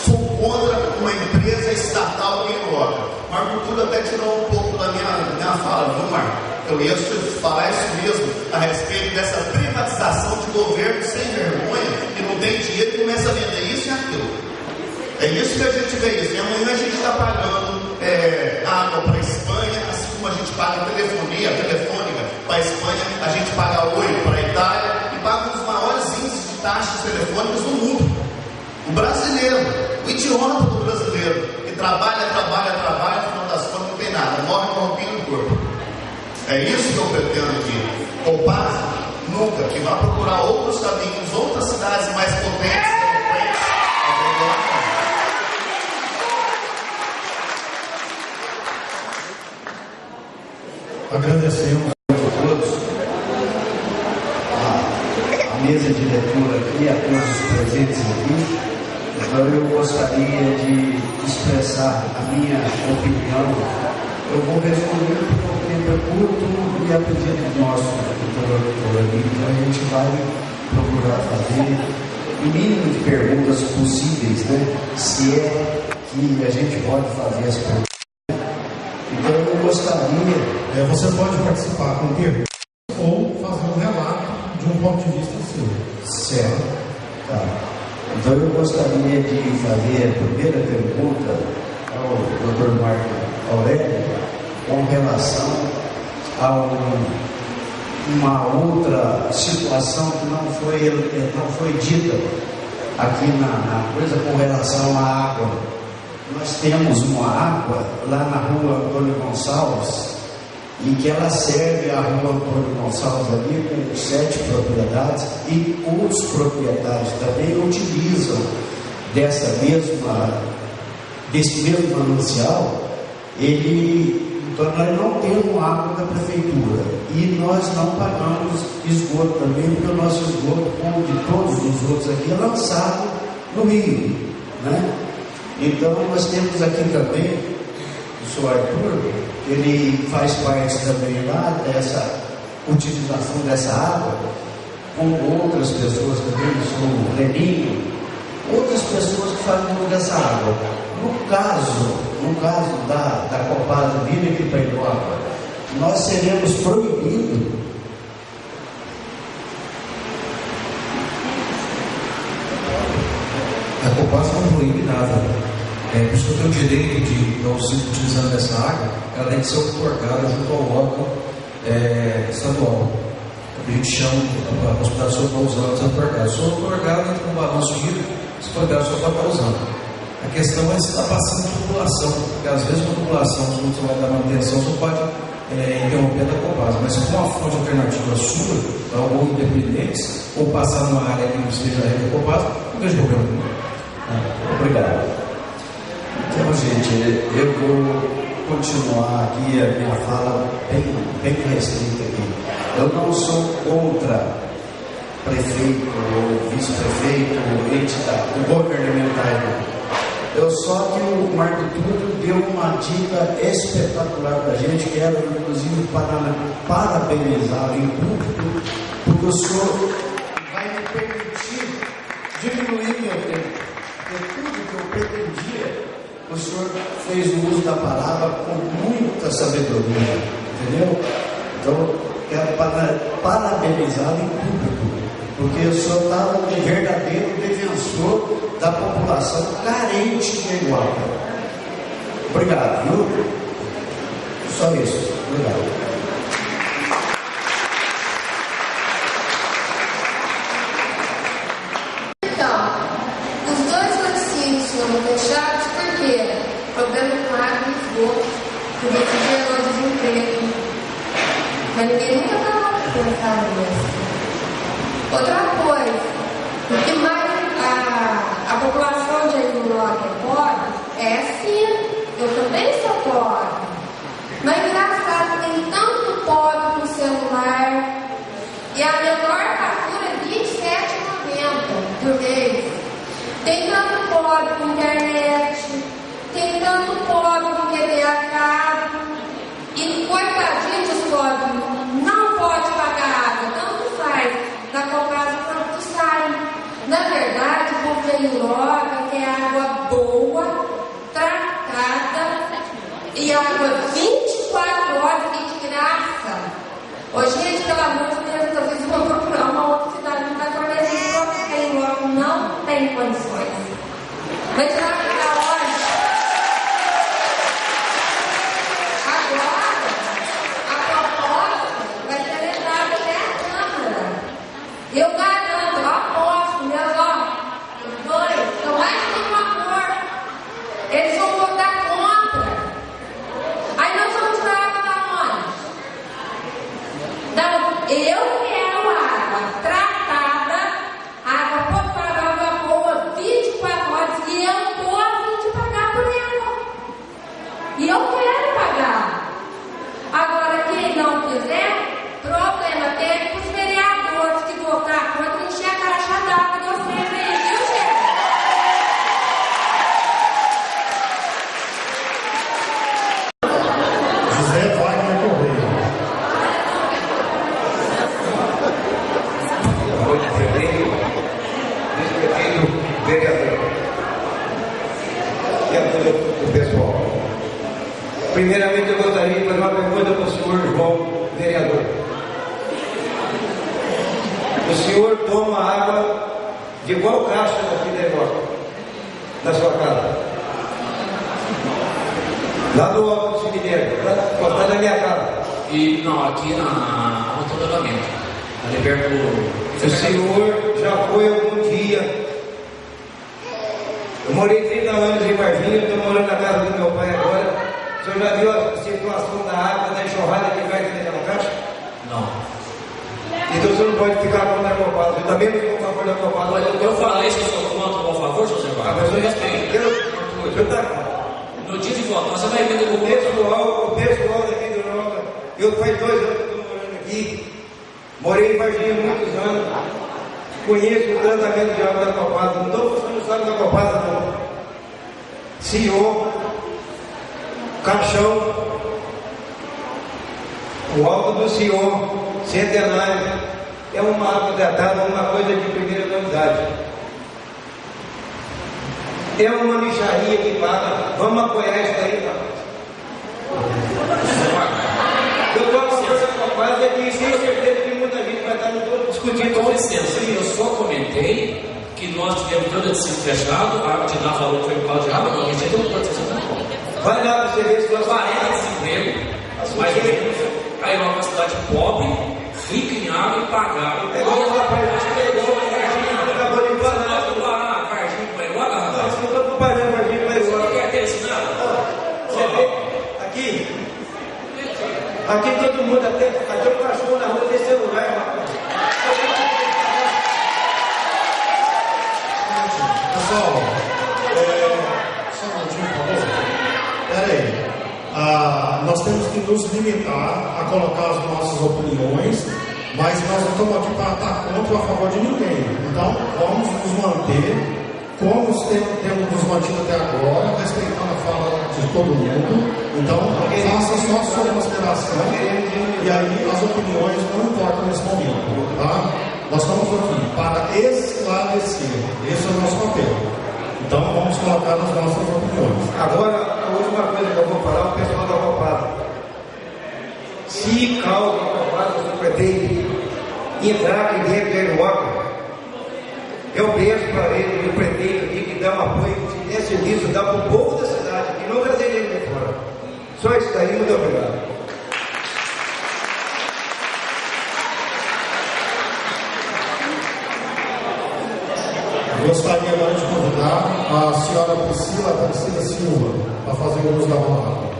sou contra uma empresa estatal que coloca. Marco Túlio até tirou um pouco da minha fala, viu, Marco? Eu ia falar isso mesmo a respeito dessa privatização de governo sem vergonha, que não tem dinheiro e começa a vender isso e aquilo. É isso que a gente vê isso. E amanhã a gente está pagando água para a Espanha, assim como a gente paga telefonia telefônica para a Espanha, a gente paga Oi para a Itália e paga os maiores índices de taxas telefônicas do mundo. O brasileiro, o idiota do brasileiro, que trabalha, no final das contas não tem nada, morre com roupinha no corpo. É isso que eu pretendo aqui. Poupar nunca, que vai procurar outros caminhos, outras cidades mais potentes, Agradecemos a todos, a mesa de leitura aqui, a todos os presentes aqui. Então eu gostaria de expressar a minha opinião. Eu vou responder porque o tempo é curto e a pedido do nosso doutor ali, então a gente vai procurar fazer o mínimo de perguntas possíveis, né? Se é que a gente pode fazer as perguntas. Então eu gostaria. Você pode participar com perguntas ou fazer um relato de um ponto de vista seu. Certo. Tá. Então eu gostaria de fazer a primeira pergunta ao Dr. Marco Aurélio com relação a uma outra situação que não foi dita aqui na coisa com relação à água. Nós temos uma água lá na rua Antônio Gonçalves, e que ela serve a rua Antônio Gonçalves ali com 7 propriedades, e outros proprietários também utilizam desse mesmo manancial. Então nós não temos água da prefeitura e nós não pagamos esgoto também, porque o nosso esgoto, como de todos os outros aqui, é lançado no rio, né? Então nós temos aqui também o senhor Arthur, ele faz parte também lá dessa utilização dessa água, com outras pessoas também, o senhor Leninho, outras pessoas que fazem uso dessa água. No caso da Copasa vir aqui para Iguapa, nós seremos proibidos a Copasa não proíbe nada. Por isso que eu tenho o direito de, ao ser utilizando essa água, ela tem que ser outorgada junto ao órgão estadual. A gente chama a hospital só está usando, está outorgado. Se outorgado, entra no balanço hídrico, se outorgado só está usando. A questão é se está passando a população, porque às vezes a população, se você vai dar manutenção, você pode interromper da Copasa, mas se for uma fonte alternativa sua, ou independente, ou passar numa área que não esteja a rede da Copasa, não vejo problema nenhum. Obrigado. Então, gente, eu vou continuar aqui a minha fala bem restrita aqui. Eu não sou contra prefeito ou vice-prefeito ou entidade governamental. Só que o Marco Túlio deu uma dica espetacular para a gente, quero inclusive parabenizá-lo em público, porque o senhor vai me permitir diminuir meu tempo. Porque tudo que eu pretendia, o senhor fez o uso da palavra com muita sabedoria, entendeu? Então, quero parabenizá-lo em público, porque o senhor estava um verdadeiro defensor da população carente de Iguapa. Obrigado, viu? Só isso. Obrigado. Então, os dois laticínios foram fechados porque problema com água e esgoto, por isso gerou desemprego. Mas ninguém nunca estava pensando nisso. Outra coisa, o que mais a população de Aimoró é pobre, é sim, eu também sou pobre. Mas engraçado, tem tanto pobre com celular, e a menor fatura é R$ 27,90 por mês. Tem tanto pobre com internet, tem tanto pobre com TV a cabo, e coitadinho dos pobres, não pode pagar água, tanto faz, na comprada quanto sai. Na verdade, o povo de Aimoró quer água boa, tratada, e água 24 horas e de graça. Ô gente, pelo amor de Deus, talvez eu vou procurar uma outra cidade, não vai fornecer, porque Aimoró não tem condições. Vai tirar da hora. Agora, a proposta vai ser levada até a Câmara. Eu garanto, eu aposto, meus os dois são mais que um acordo. Eles vão votar contra. Aí nós vamos tirar água da onde? Então, eu quero água tratada, água potável, água boa, 24 horas, e eu estou a fim de pagar por ela. E eu quero pagar. Agora, quem não quiser, problema técnico, os vereadores que votar contra encher a caixa d'água de vocês aí, viu, gente? José Wagner Correia. Hoje, prefeito, vice-prefeito, vereador e a todo o pessoal. Primeiramente, eu gostaria de fazer uma pergunta para o senhor João, vereador. O senhor toma água de qual caixa daqui da Europa? Na sua casa? Lá do alto do cemitério, está na minha casa. E não, aqui na autonomamento. Ali perto do. O senhor já foi algum dia? Eu morei 30 anos em Varginha, estou morando na casa do meu pai agora. O senhor já viu a situação da água, da enxurrada que vai dentro daquela caixa? Não. Então você não pode ficar contra a Copada. Eu também não estou a favor da Copada. Eu falei que eu sou contra ou a favor, José Wagner. Mas eu respeito. No dia de voto, você vai ver O pessoal daqui do Europa, eu faz 2 anos que estou morando aqui, morei em Varginha há muitos anos, conheço o tratamento de água da Copada, não estou funcionando só da Copada, não. CEO, caixão, o alto do CEO, centenário, é uma água tratada, uma coisa de primeira qualidade. É uma micharia que paga. Vamos apoiar isso aí, rapaz. Eu estou a favor da Copada e tenho certeza que muita gente vai estar no todo discutindo. Com licença, eu só comentei que nós tivemos todo esse fechado, a água de dar valor foi por causa de água, não, a gente tem uma proteção da conta. Vai lá para você ver se nós 40 desemprego, mais ou menos. Aí é uma cidade pobre, rica em água e pagar. É igual o rapaz, é igual a Varginha, acabou de falar. Varginha para igual a Não, você não está comparando Varginha para igual. Você quer ter ensinado? Você vê, aqui todo mundo, até o cachorro na rua tem celular, rapaz. Pessoal, nós temos que nos limitar a colocar as nossas opiniões, mas nós não estamos aqui para estar contra ou a favor de ninguém. Então, vamos nos manter como temos nos mantido até agora, respeitando a fala de todo mundo. Então, faça só a sua consideração e aí as opiniões não importam nesse momento, tá? Nós estamos aqui para esclarecer, esse é o nosso papel. Então, vamos colocar as nossas opiniões. Agora, a última coisa que eu vou falar, o pessoal da Copada. Se causa a Copada do prefeito entrar aqui dentro de Arioca, eu peço para ele, o prefeito aqui, que dá um apoio, que dê serviço, dá para o povo da cidade, e não trazer ele de fora. Só isso daí, muito obrigado. Gostaria agora de convidar a senhora Priscila Silva para fazer o uso da palavra.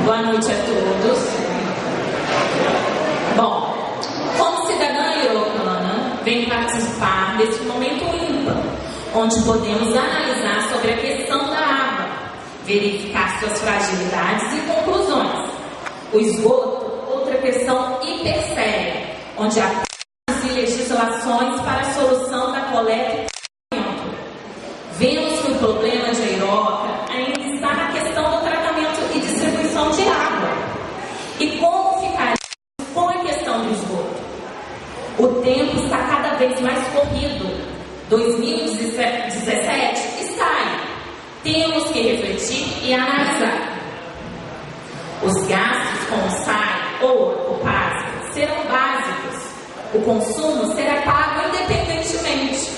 Boa noite a todos. Bom, como cidadã iorocana, venho participar desse momento ímpar, onde podemos analisar sobre a questão da água, verificar suas fragilidades e conclusões. O esgoto, outra questão hiper séria, onde há planos e legislações para a solução da coleta e tratamento. Vemos que o problema de Aroca ainda está na questão do tratamento e distribuição de água. E como ficar com a questão do esgoto? O tempo está cada vez mais corrido. 2017 está aí. Temos que refletir e analisar. Os gastos com o SAI ou a Copasa serão básicos. O consumo será pago independentemente.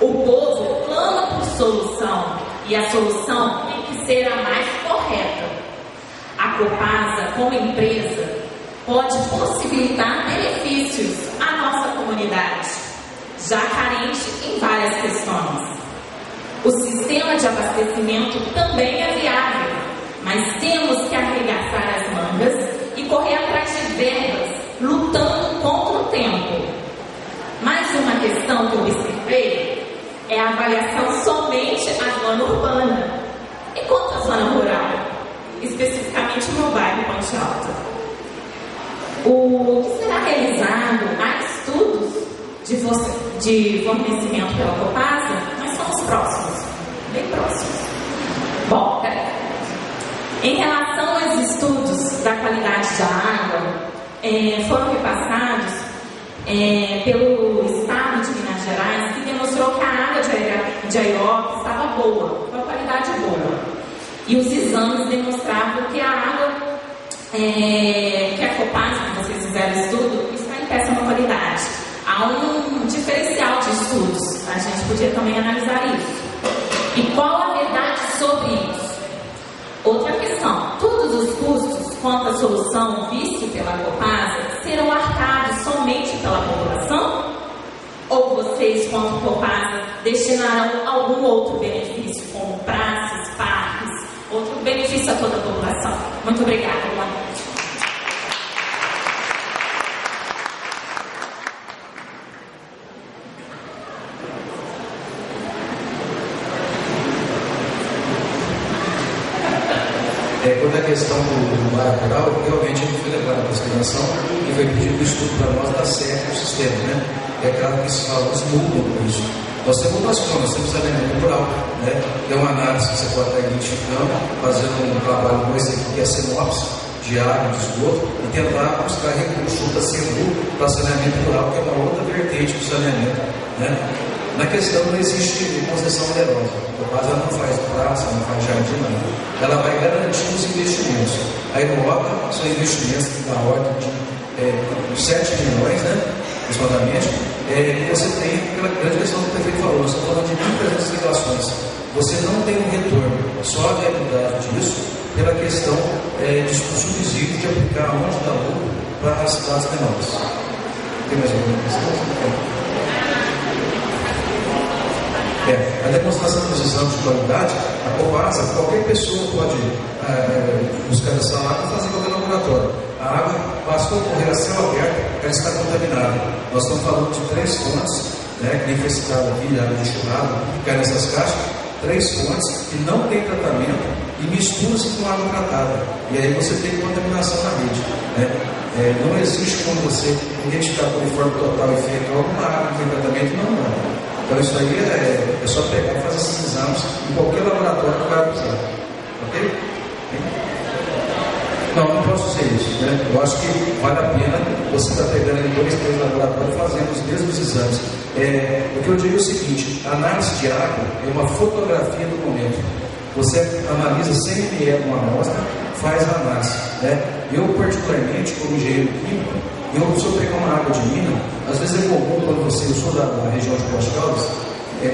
O povo clama por solução e a solução tem que ser a mais correta. A Copasa, como empresa, pode possibilitar benefícios à nossa comunidade, já carente em várias questões. O sistema de abastecimento também é viável, mas temos que arregaçar as mangas e correr atrás de verbas, lutando contra o tempo. Mais uma questão que eu observei é a avaliação somente à zona urbana. E quanto à zona rural? Especificamente no bairro Ponte Alta. O que será realizado? Há estudos de fornecimento pela Copasa, mas são os próximos, bem próximos. Bom, em relação aos estudos da qualidade da água, foram repassados pelo Estado de Minas Gerais, que demonstrou que a água de Aroca estava boa, com a qualidade boa. E os exames demonstravam que a água que a Copasa, que vocês fizeram estudo, está em péssima qualidade. Há um diferencial de estudos, a gente podia também analisar isso. E qual a verdade sobre isso? Outra questão, todos os custos quanto à solução vista pela Copasa serão arcados somente pela população? Ou vocês, quanto Copasa, destinarão algum outro benefício, como praças, parques, outro benefício a toda a população? Muito obrigada, boa noite. Quanto à questão do bairro rural, realmente não foi levada a consideração e foi pedido estudo para nós dar certo no sistema, né? É claro que esses valores mudam com isso. Nós temos outras formas, nós temos saneamento rural, né? Tem uma análise que você pode estar identificando, fazendo um trabalho com esse aqui, que é a sinopse de água, de esgoto, e tentar buscar recursos junto a CEMU para saneamento rural, que é uma outra vertente do saneamento, né? Na questão não existe concessão onerosa. A Copasa não faz praça, não faz jardim, não. Ela vai garantir os investimentos. A Aroca são investimentos da ordem de 7 milhões, né? Aproximadamente. Você tem aquela grande questão que o prefeito falou, nós estamos falando de 1.300 ligações. Você não tem um retorno, só a viabilidade disso pela questão do subsídio de aplicar onde dá lucro para as cidades menores. Tem mais alguma questão? A demonstração dos exames de qualidade, a Copasa, qualquer pessoa pode buscar essa água e fazer em qualquer laboratório. A água, basta ocorrer a céu aberto, ela está contaminada. Nós estamos falando de 3 fontes, que nem foi citado aqui, água de enxurrada, que cai nessas caixas, 3 fontes que não tem tratamento e misturam-se com água tratada. E aí você tem contaminação na rede. Não existe como você identificar por uniforme total e feito alguma água que tem tratamento, não. Então isso aí é só pegar e fazer esses exames em qualquer laboratório que vai usar. Ok? Não posso ser isso. Eu acho que vale a pena você estar pegando em 2, 3 laboratórios e fazendo os mesmos exames. O que eu digo é o seguinte: a análise de água é uma fotografia do momento. Você analisa 100 ml uma amostra, faz a análise. Eu, particularmente, como engenheiro químico, se eu pegar uma água de mina, às vezes é comum quando eu sou da região de Poços Caldas,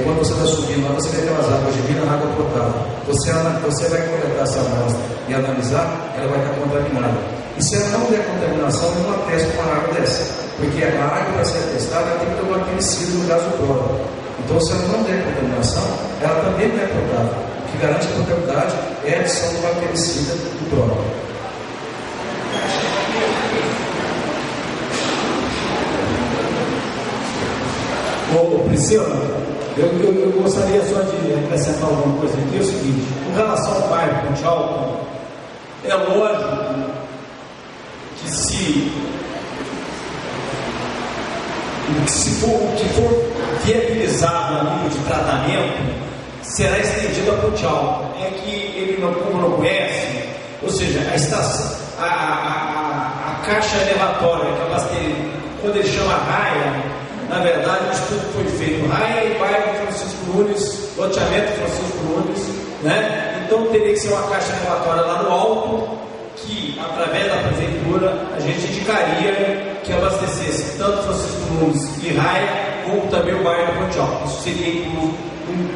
quando você está subindo lá, você vê aquelas águas de mina, água potável. Você vai coletar essa amostra e analisar, ela vai estar contaminada. E se ela não der contaminação, eu não atesto com a água dessa. Porque a água, para ser atestada, ela tem que ter um aquecido no caso próprio. Então, se ela não der contaminação, ela também não é potável. O que garante a potabilidade é a adição do bactericida do próprio. Priscila, eu gostaria só de acrescentar alguma coisa aqui. É o seguinte: com relação ao bairro Ponte Alto, é lógico que se for viabilizado a nível de tratamento, será estendido a Ponte Alto. É que ele como não conhece, ou seja, a estação, a caixa elevatória que abastece, quando ele chama raia, na verdade o estudo foi feito raia e bairro Francisco Nunes, loteamento Francisco Nunes, então teria que ser uma caixa elevatória lá no alto, que através da prefeitura a gente indicaria que abastecesse tanto Francisco Nunes e raia, como também o bairro do Ponte Alto. Isso seria um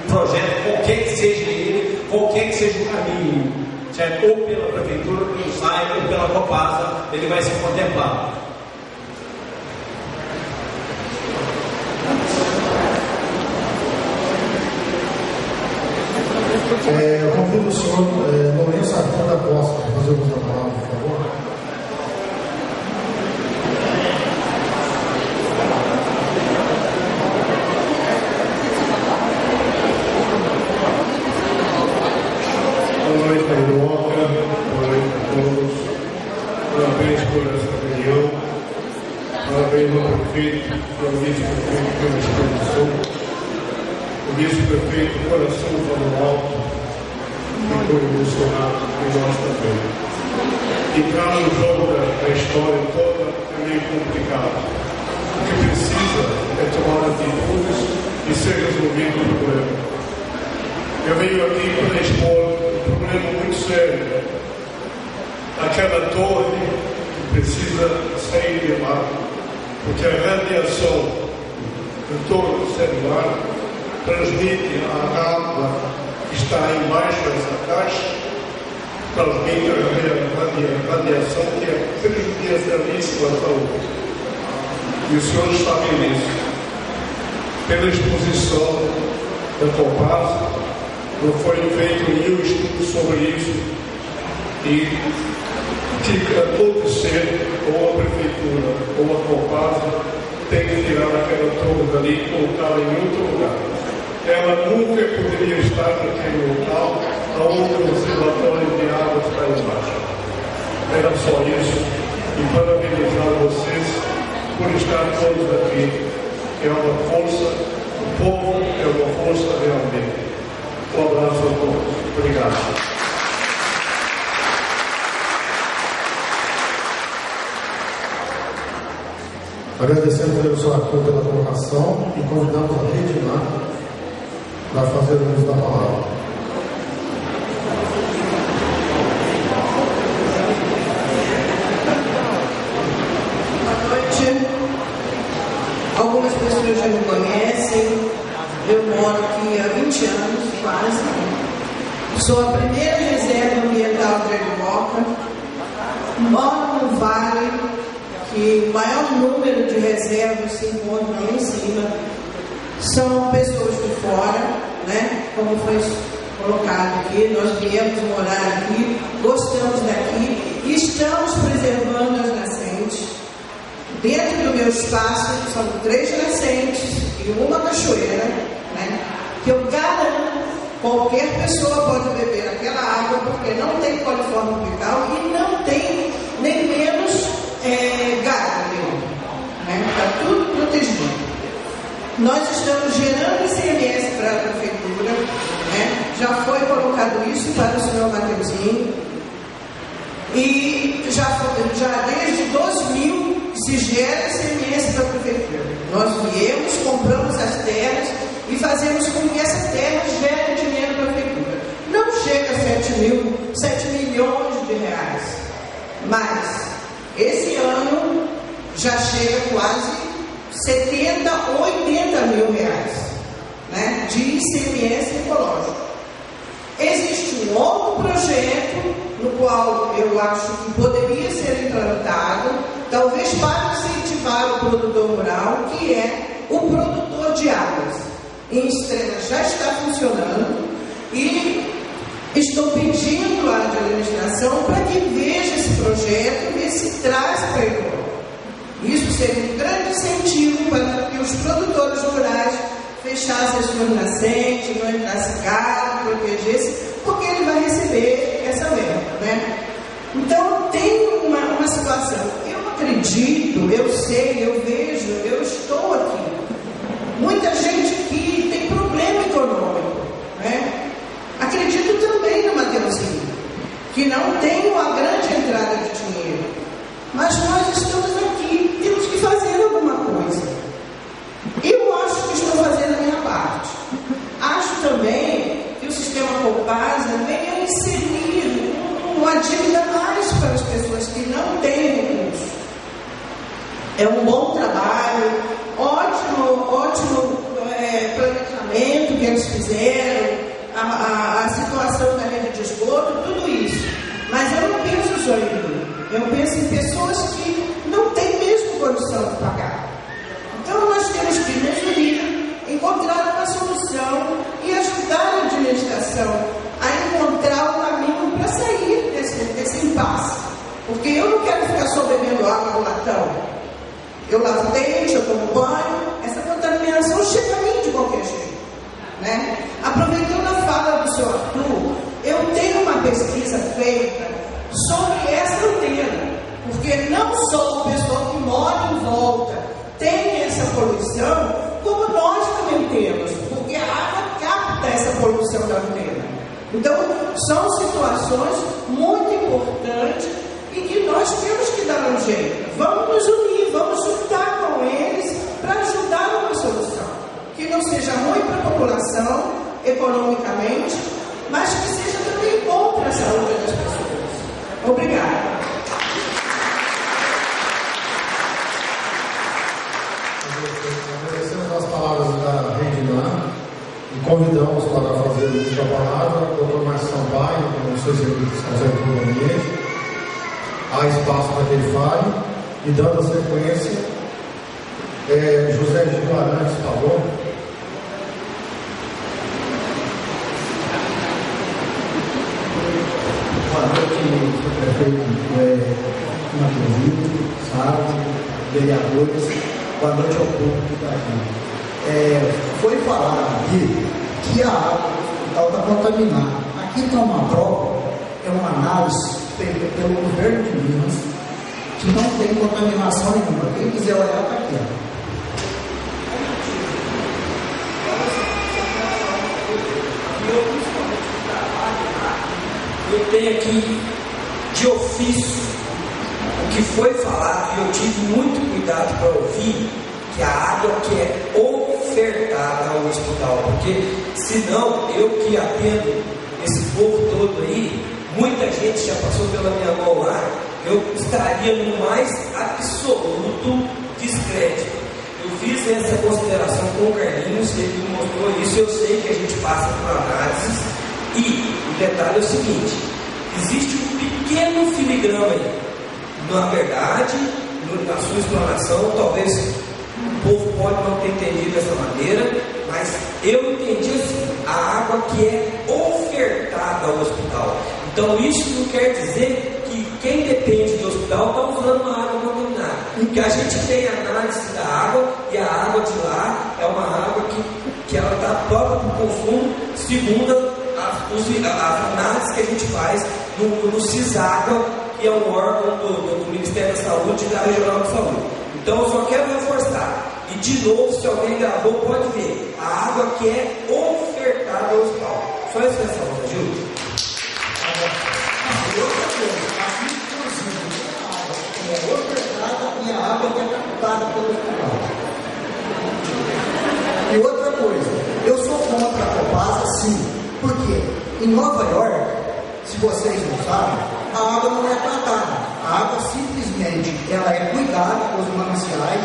projeto, qualquer que seja ele, qualquer que seja o caminho, certo? Ou pela prefeitura, pelo SAI, ou pela Copasa, ele vai ser contemplado. Eu convido o senhor Lourenço Arthur da Costa para fazer uso da palavra, por favor. Boa noite, Carioca. Boa noite a todos. Parabéns por essa reunião. Parabéns ao prefeito, ao vice-prefeito pela exposição. O vice-prefeito Coração Alto ficou emocionado e nós também. Entrar no jogo da história toda é meio complicado. O que precisa é tomar atitudes e ser resolvido o problema. Eu venho aqui para expor um problema muito sério. Aquela torre que precisa sair de lá, porque a radiação do torre celular transmite a água que está embaixo dessa caixa, transmite a radiação que é prejudicialíssima à saúde. E os senhores sabem disso. Pela exposição da Copasa, não foi feito nenhum estudo sobre isso, e fica todo cedo, ou a prefeitura ou a Copasa tem que tirar aquela torre dali e colocá-la em outro lugar. Ela nunca poderia estar naquele local onde o reservatório de água está embaixo. Era só isso. E parabenizar vocês por estar todos aqui. É uma força, o povo é uma força realmente. Um abraço a todos. Obrigado. Agradecemos ao senhor Arthur pela colocação e convidamos a Regina para fazer o uso da palavra. Boa noite. Algumas pessoas já me conhecem. Eu moro aqui há 20 anos, quase. Sou a primeira reserva ambiental de Arimoca. Moro no vale, que o maior número de reservas se encontra lá em cima. São pessoas de fora. né? Como foi colocado aqui, nós viemos morar aqui, gostamos daqui e estamos preservando as nascentes. Dentro do meu espaço são 3 nascentes e uma cachoeira, né? Que eu garanto, qualquer pessoa pode beber aquela água porque não tem coliforme fecal e não tem nem menos gado nenhum, né? Está tudo protegido. Nós estamos gerando ICMS para a prefeitura, né? Já foi colocado isso para o senhor Mateuzinho e já desde 2000 se gera ICMS para a prefeitura. Nós viemos, compramos as terras e fazemos com que essa terra gere dinheiro para a prefeitura. Não chega a 7 milhões de reais, mas esse ano já chega quase 70, 80 mil reais, né, de ICMS ecológico. Existe um outro projeto no qual eu acho que poderia ser implantado, talvez para incentivar o produtor rural, que é o produtor de águas. Em Extrema já está funcionando e estou pedindo à administração para que veja esse projeto e se traz para ele. Isso seria um grande incentivo para que os produtores rurais fechassem as suas nascentes, não entrasse gado, protegesse, porque ele vai receber essa verba, né? Então tem uma situação. Eu acredito, eu sei, eu vejo, eu estou aqui. Muita gente aqui tem problema econômico, né? Acredito também no Mateuzinho, que não tem uma grande entrada de dinheiro. Mas nós estamos aqui, temos que fazer alguma coisa. Eu acho que estou fazendo a minha parte. Acho também que o sistema Copasa venha inserir uma dívida mais para as pessoas que não têm recursos. É um bom trabalho, ótimo planejamento que eles fizeram, a situação da rede de esgoto, tudo isso. Mas eu não penso só em mim. Eu penso em pessoas que não têm mesmo condição de pagar. Então nós temos que nos unir, encontrar uma solução e ajudar a administração a encontrar o caminho para sair desse impasse. Porque eu não quero ficar só bebendo água do latão. Eu lavo dente, eu tomo banho, essa contaminação chega a mim de qualquer jeito, né? Aproveitando a fala do senhor Arthur, eu tenho uma pesquisa feita sobre essa antena, porque não só o pessoal que mora em volta tem essa poluição, como nós também temos, porque a água capta essa poluição da antena. Então, são situações muito importantes e que nós temos que dar um jeito. Vamos nos unir, vamos juntar com eles para ajudar uma solução que não seja ruim para a população economicamente, mas que seja também bom para a saúde das pessoas. Obrigada. Agradecemos as palavras da Regina e convidamos para fazer o uso da palavra o Dr. Márcio Sampaio, não sei se ele está ausente do ambiente. Há espaço para que ele fale e, dando a sequência, José Gil Arantes, por favor. Boa noite, prefeito Mateuzinho, Sábio, vereadores. Boa noite ao público que está aqui. Foi falado aqui que a água do hospital está contaminada. Aqui está uma prova, é uma análise feita pelo governo de Minas, que não tem contaminação nenhuma. Quem quiser olhar, está aqui. Eu tenho aqui de ofício o que foi falado e eu tive muito cuidado para ouvir, que a água que é ofertada ao hospital, porque senão eu que atendo esse povo todo aí, muita gente já passou pela minha mão lá, eu estaria no mais absoluto descrédito. Eu fiz essa consideração com o Carlinhos, ele me mostrou isso, eu sei que a gente passa por análises. E o detalhe é o seguinte: existe um pequeno filigrama aí. Na verdade, na sua explanação, talvez o povo pode não ter entendido dessa maneira, mas eu entendi assim: a água que é ofertada ao hospital. Então isso não quer dizer que quem depende do hospital está usando uma água contaminada. Porque a gente tem análise da água e a água de lá é uma água que ela está própria para o consumo, segundo as análises que a gente faz no CISÁGUA, que é um órgão do Ministério da Saúde e da Regional de Saúde. Então eu só quero reforçar. E de novo, se alguém gravou, pode ver. A água que é ofertada ao hospital. Só isso nessa hora, Gil. É ofertada e a água que é captada pelo hospital. E outra coisa, eu sou contra a Copasa, sim. Por quê? Em Nova York, se vocês não sabem, a água não é tratada. A água simplesmente ela é cuidada pelos mananciais,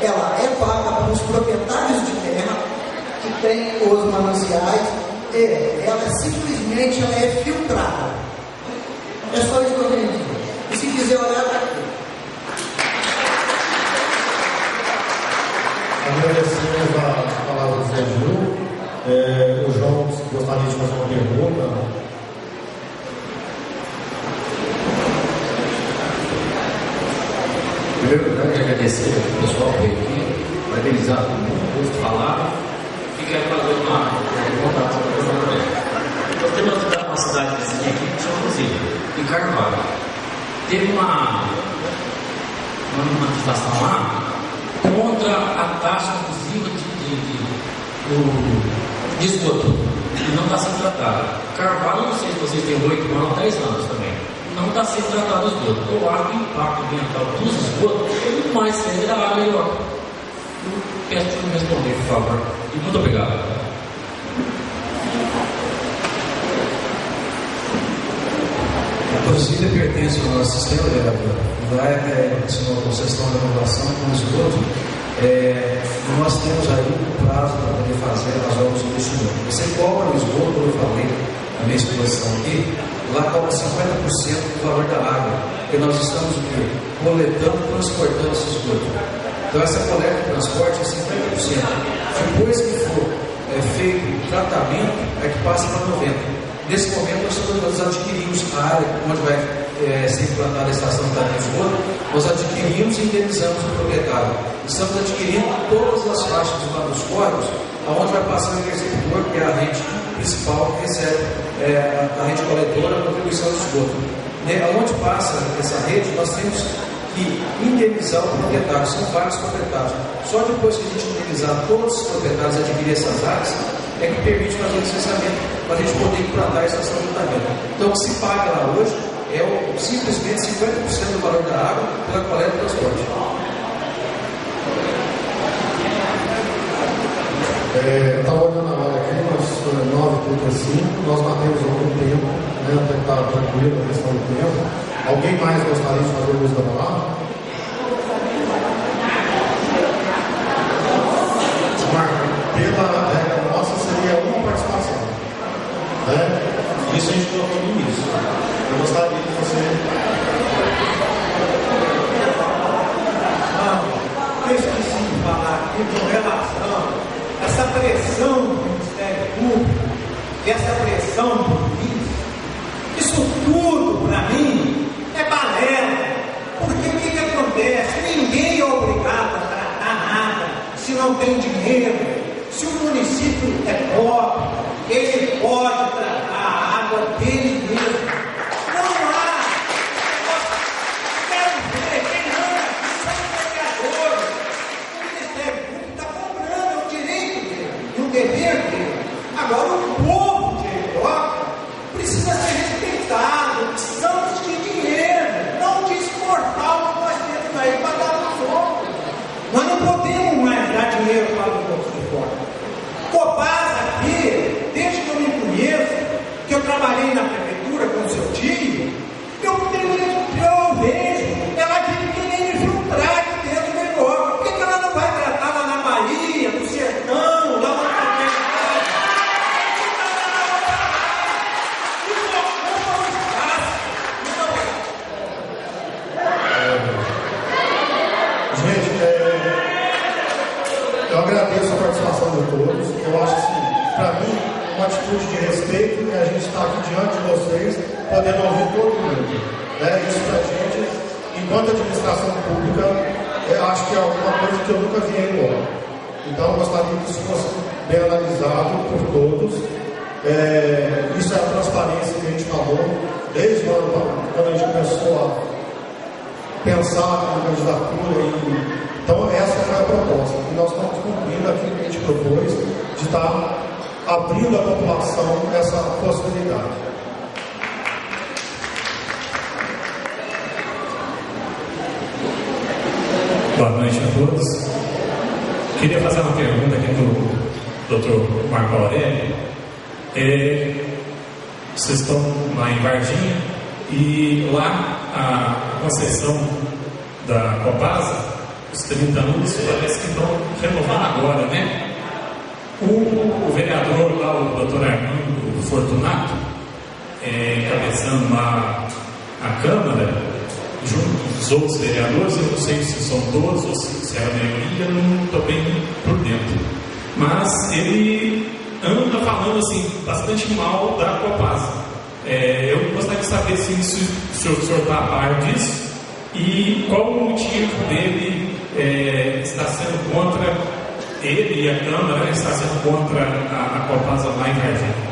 ela é paga pelos proprietários de terra que têm os mananciais, e ela simplesmente ela é filtrada. É só isso que eu tenho aqui. E se quiser olhar, está aqui. Agradecemos a palavra do Zé Gil. O João gostaria de fazer uma pergunta. Primeiro, eu quero agradecer ao pessoal que veio aqui, parabenizar todo mundo que falaram, e quero fazer uma pergunta também. Nós temos uma cidade vizinha aqui, que chama Luzia, em Carvalho. Teve uma manifestação lá contra a taxa abusiva de esgoto, que não está sendo tratada. Carvalho, não sei se vocês têm 8 anos ou 10 anos também. Não está sendo tratado o esgoto. Eu acho que o impacto ambiental dos esgotos é muito mais sério da água melhor. Eu peço para me responder, por favor. E muito obrigado. A Brasília pertence ao nosso sistema, vereador. Lá assinou a concessão da renovação com o esgoto. Nós temos aí um prazo para poder fazer as obras do investimento. Você cobra o esgoto, eu falei na minha exposição aqui, lá cobra 50% do valor da água, porque nós estamos coletando e transportando esse esgoto. Então essa coleta e transporte é 50%. Depois que for feito o tratamento, é que passa para 90%. Nesse momento nós adquirimos a área onde vai ser implantada a estação de tratamento de esgoto, nós adquirimos e indenizamos o proprietário. Estamos adquirindo todas as faixas dos córregos, aonde vai passar o interceptor, que é a rede principal que recebe a rede coletora, a contribuição do esgoto. Aonde passa essa rede, nós temos que indenizar o proprietário, são vários proprietários. Só depois que a gente indenizar todos os proprietários e adquirir essas áreas, é que permite fazer o licenciamento para a gente poder implantar a estação de tratamento. Então, o que se paga lá hoje é simplesmente 50% do valor da água pela coleta e transporte. Eu estava olhando a hora aqui, nós 9h35, nós batemos algum tempo, até que está tranquilo a questão do tempo. Alguém mais gostaria de fazer uso da palavra? Marco, pela regra nossa seria uma participação. Isso a gente colocou no início. Eu gostaria de você. Não, eu esqueci de falar aqui com relação a essa pressão do Ministério Público e essa pressão do juiz. Isso tudo, para mim, é balela. Porque o que acontece? Ninguém é obrigado a tratar nada se não tem dinheiro. Se o município é pobre, ele pode tratar a água dele mesmo. Não há. Quero ver quem anda aqui são os vereadores. O Ministério Público está cobrando o direito dele e o dever dele. Agora, o povo de Heliópolis precisa ser respeitado. Precisamos de dinheiro, não de exportar o que nós temos aí para dar para os outros. Nós não podemos mais dar dinheiro para os outros de fora. Copasa aqui, desde que eu me conheço, que eu trabalhei na prefeitura com o seu tio, eu vejo ela vive que nem infiltrar aqui dentro do Heliópolis. Por que ela não vai tratar lá na Bahia, no sertão, lá onde tem? Eu agradeço a participação de todos. Eu acho assim, para mim, uma atitude de respeito, e a gente está aqui diante de vocês, podendo ouvir todo mundo. Isso para a gente, enquanto administração pública, eu acho que é alguma coisa que eu nunca vi embora. Então, eu gostaria que isso fosse bem analisado por todos. Isso é a transparência que a gente falou desde o ano, quando a gente começou a pensar na candidatura. Então, essa foi a proposta. E nós estamos cumprindo aquilo que a gente propôs, de estar abrindo à população essa possibilidade. Boa noite a todos. Queria fazer uma pergunta aqui para o Dr. Marco Aurélio. Vocês estão lá em Varginha e lá a concessão da Copasa, os 30 anos, parece que estão renovando agora, né? O vereador lá, o Dr. Armando Fortunato, encabeçando a Câmara, junto dos outros vereadores, eu não sei se são todos ou se é a maioria, não estou bem por dentro, mas ele anda falando assim, bastante mal da Copasa. Eu gostaria de saber se o senhor está a par disso e qual o motivo dele está sendo contra, ele e a Câmara está sendo contra a Copasa lá em Varginha.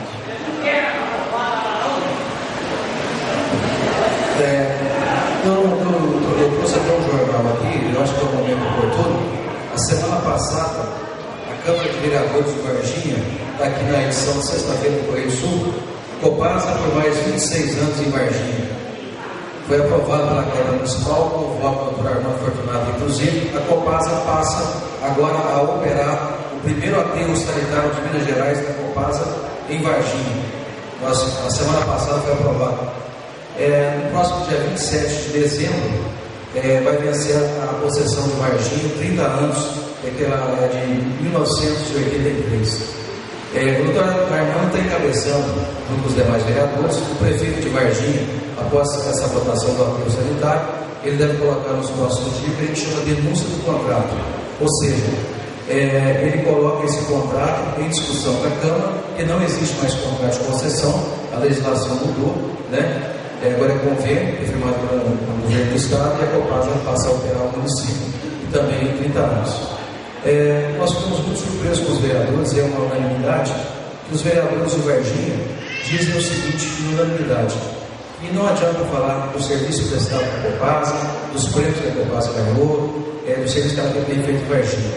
Eu trouxe até um jornal aqui, eu acho que é um momento oportuno. A semana passada, a Câmara de Vereadores de Varginha, está aqui na edição de sexta-feira do Correio Sul, Copasa por mais 26 anos em Varginha. Foi aprovado pela Câmara Municipal, com o voto do Dr. Armando Fortunato. Inclusive, a Copasa passa agora a operar o primeiro aterro sanitário de Minas Gerais da Copasa em Varginha. A semana passada foi aprovado. No próximo dia 27 de dezembro, vai vencer a concessão de Varginha, 30 anos, que ela é de 1983. O doutor Armando está encabeçando, junto com os demais vereadores, o prefeito de Varginha, após essa votação do aterro sanitário, ele deve colocar no nosso dia que a gente chama de denúncia do contrato. Ou seja, ele coloca esse contrato em discussão com a Câmara, que não existe mais contrato de concessão, a legislação mudou, né? Agora é convênio, é firmado pelo governo do Estado, e a Copasa passa a operar o município, e também em 30 anos. Nós ficamos muito surpresos com os vereadores, é uma unanimidade, que os vereadores de Varginha dizem o seguinte, em unanimidade, e não adianta falar do serviço prestado pela Copasa, dos prêmios que a Copasa ganhou, do serviço que ela tem feito em Varginha.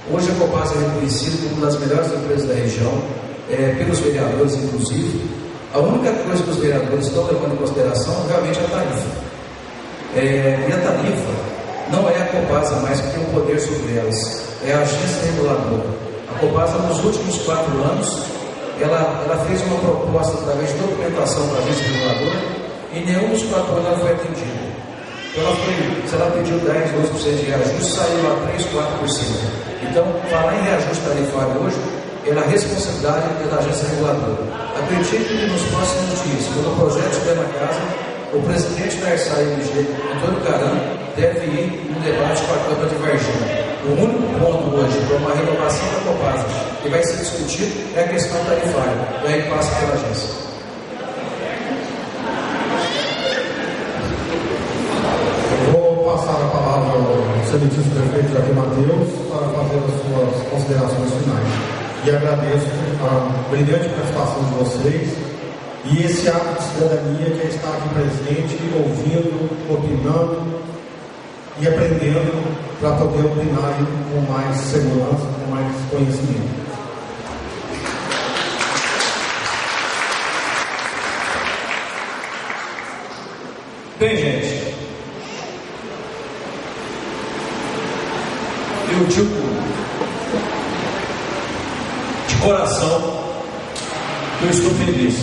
Hoje a Copasa é reconhecida como uma das melhores empresas da região, pelos vereadores, inclusive. A única coisa que os vereadores estão levando em consideração realmente é a tarifa. E a tarifa não é a Copasa mais que tem um poder sobre elas, é a agência reguladora. A Copasa, nos últimos 4 anos, ela fez uma proposta através de documentação para a agência reguladora e nenhum dos 4 anos ela foi atendida. Então, se ela pediu 10, 12% de reajuste, saiu lá 3, 4%. Então, falar em reajuste tarifário hoje é a responsabilidade da agência reguladora. Acredito que nos próximos dias, quando o projeto estiver na casa, o presidente da ERSA-MG, Antônio Caram, deve ir no debate com a Câmara de Varginha. O único ponto hoje para uma renovação da Copasa que vai ser discutido é a questão tarifária, e aí passa pela agência. Eu vou passar a palavra ao excelentíssimo prefeito Joaquim Mateus para fazer as suas considerações finais. E agradeço a brilhante participação de vocês e esse ato de cidadania que é estar aqui presente, ouvindo, opinando e aprendendo para poder opinar com mais segurança, com mais conhecimento. Bem, gente, eu digo de coração que eu estou feliz.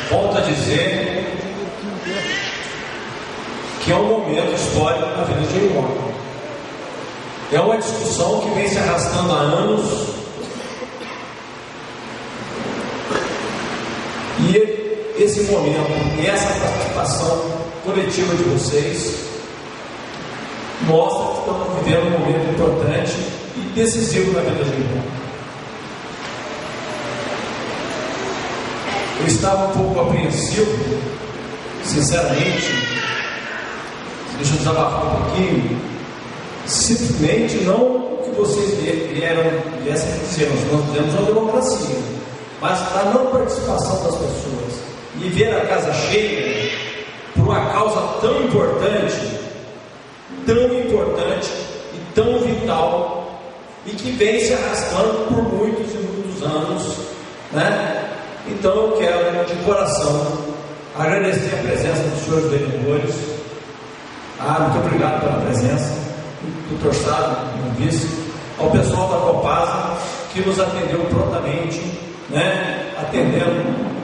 Volto a dizer que é um momento histórico na vida de Irmão. É uma discussão que vem se arrastando há anos e esse momento e essa participação coletiva de vocês mostra que estamos vivendo um momento importante e decisivo na vida de Iroca. Eu estava um pouco apreensivo, sinceramente, deixa eu desabafar um pouquinho, simplesmente não o que vocês viessem dizer, nós vivemos uma democracia, mas a não participação das pessoas e ver a casa cheia por uma causa tão importante e tão vital e que vem se arrastando por muitos e muitos anos, né? Então eu quero de coração agradecer a presença dos senhores vereadores. Muito obrigado pela presença, doutor Sábio, no vice, ao pessoal da Copasa que nos atendeu prontamente, né? Atendendo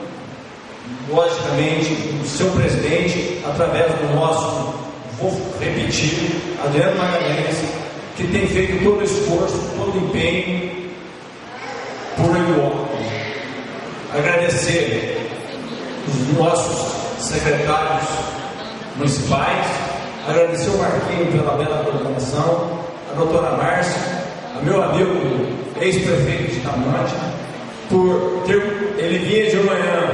logicamente o seu presidente através do nosso, vou repetir, Adriano Magalhães, que tem feito todo o esforço, todo o empenho por Iroca. Agradecer os nossos secretários municipais, agradecer o Marquinho pela bela coordenação, a doutora Márcia, a meu amigo ex-prefeito de Tamanti, por ter, ele vinha de manhã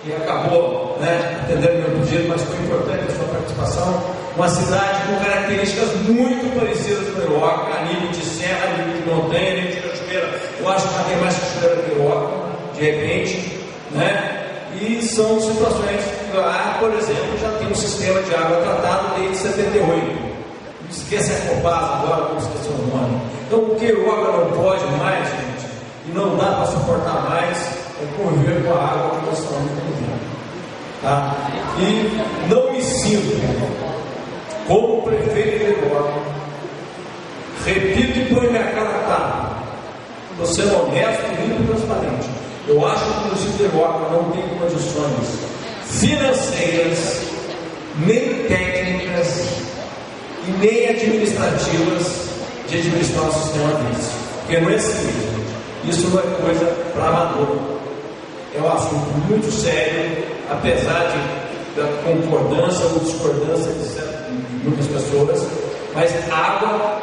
e acabou, né, atendendo meu pedido, mas foi importante a sua participação. Uma cidade com características muito parecidas com Iroca, a nível de serra, a nível de montanha, a nível de cachoeira. Eu acho que tem mais cachoeira que Iroca, de repente, né? E são situações que lá, por exemplo, já tem um sistema de água tratado desde 78. Esquece a Copasa agora, como esqueceu o nome. Então, o que Iroca não pode mais, gente, e não dá para suportar mais, é conviver com a água que nós estamos convivendo. Tá? E não me sinto, como prefeito de Iroca, repito e põe minha cara a tapa, vou ser honesto, limpo e transparente. Eu acho que o município de Iroca não tem condições financeiras, nem técnicas e nem administrativas de administrar um sistema desse. Porque não é simples, isso não é coisa para amador. É um assunto muito sério, apesar da concordância ou discordância de muitas pessoas, mas água,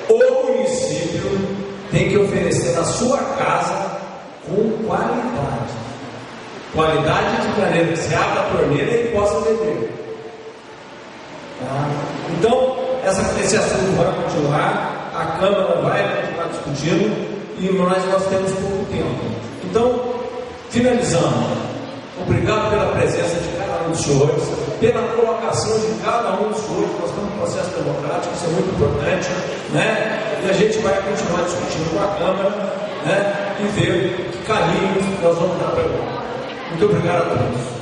o município tem que oferecer na sua casa com qualidade. Qualidade de maneira que se abra a torneira e ele possa beber. Tá? Então, esse assunto vai continuar, a Câmara vai continuar discutindo e nós temos pouco tempo. Então, finalizando, obrigado pela presença de cada um dos senhores, pela colocação de cada um dos senhores. Nós estamos em processo democrático, isso é muito importante, né? E a gente vai continuar discutindo com a Câmara, né? E ver que caminho nós vamos dar para ele. Muito obrigado a todos.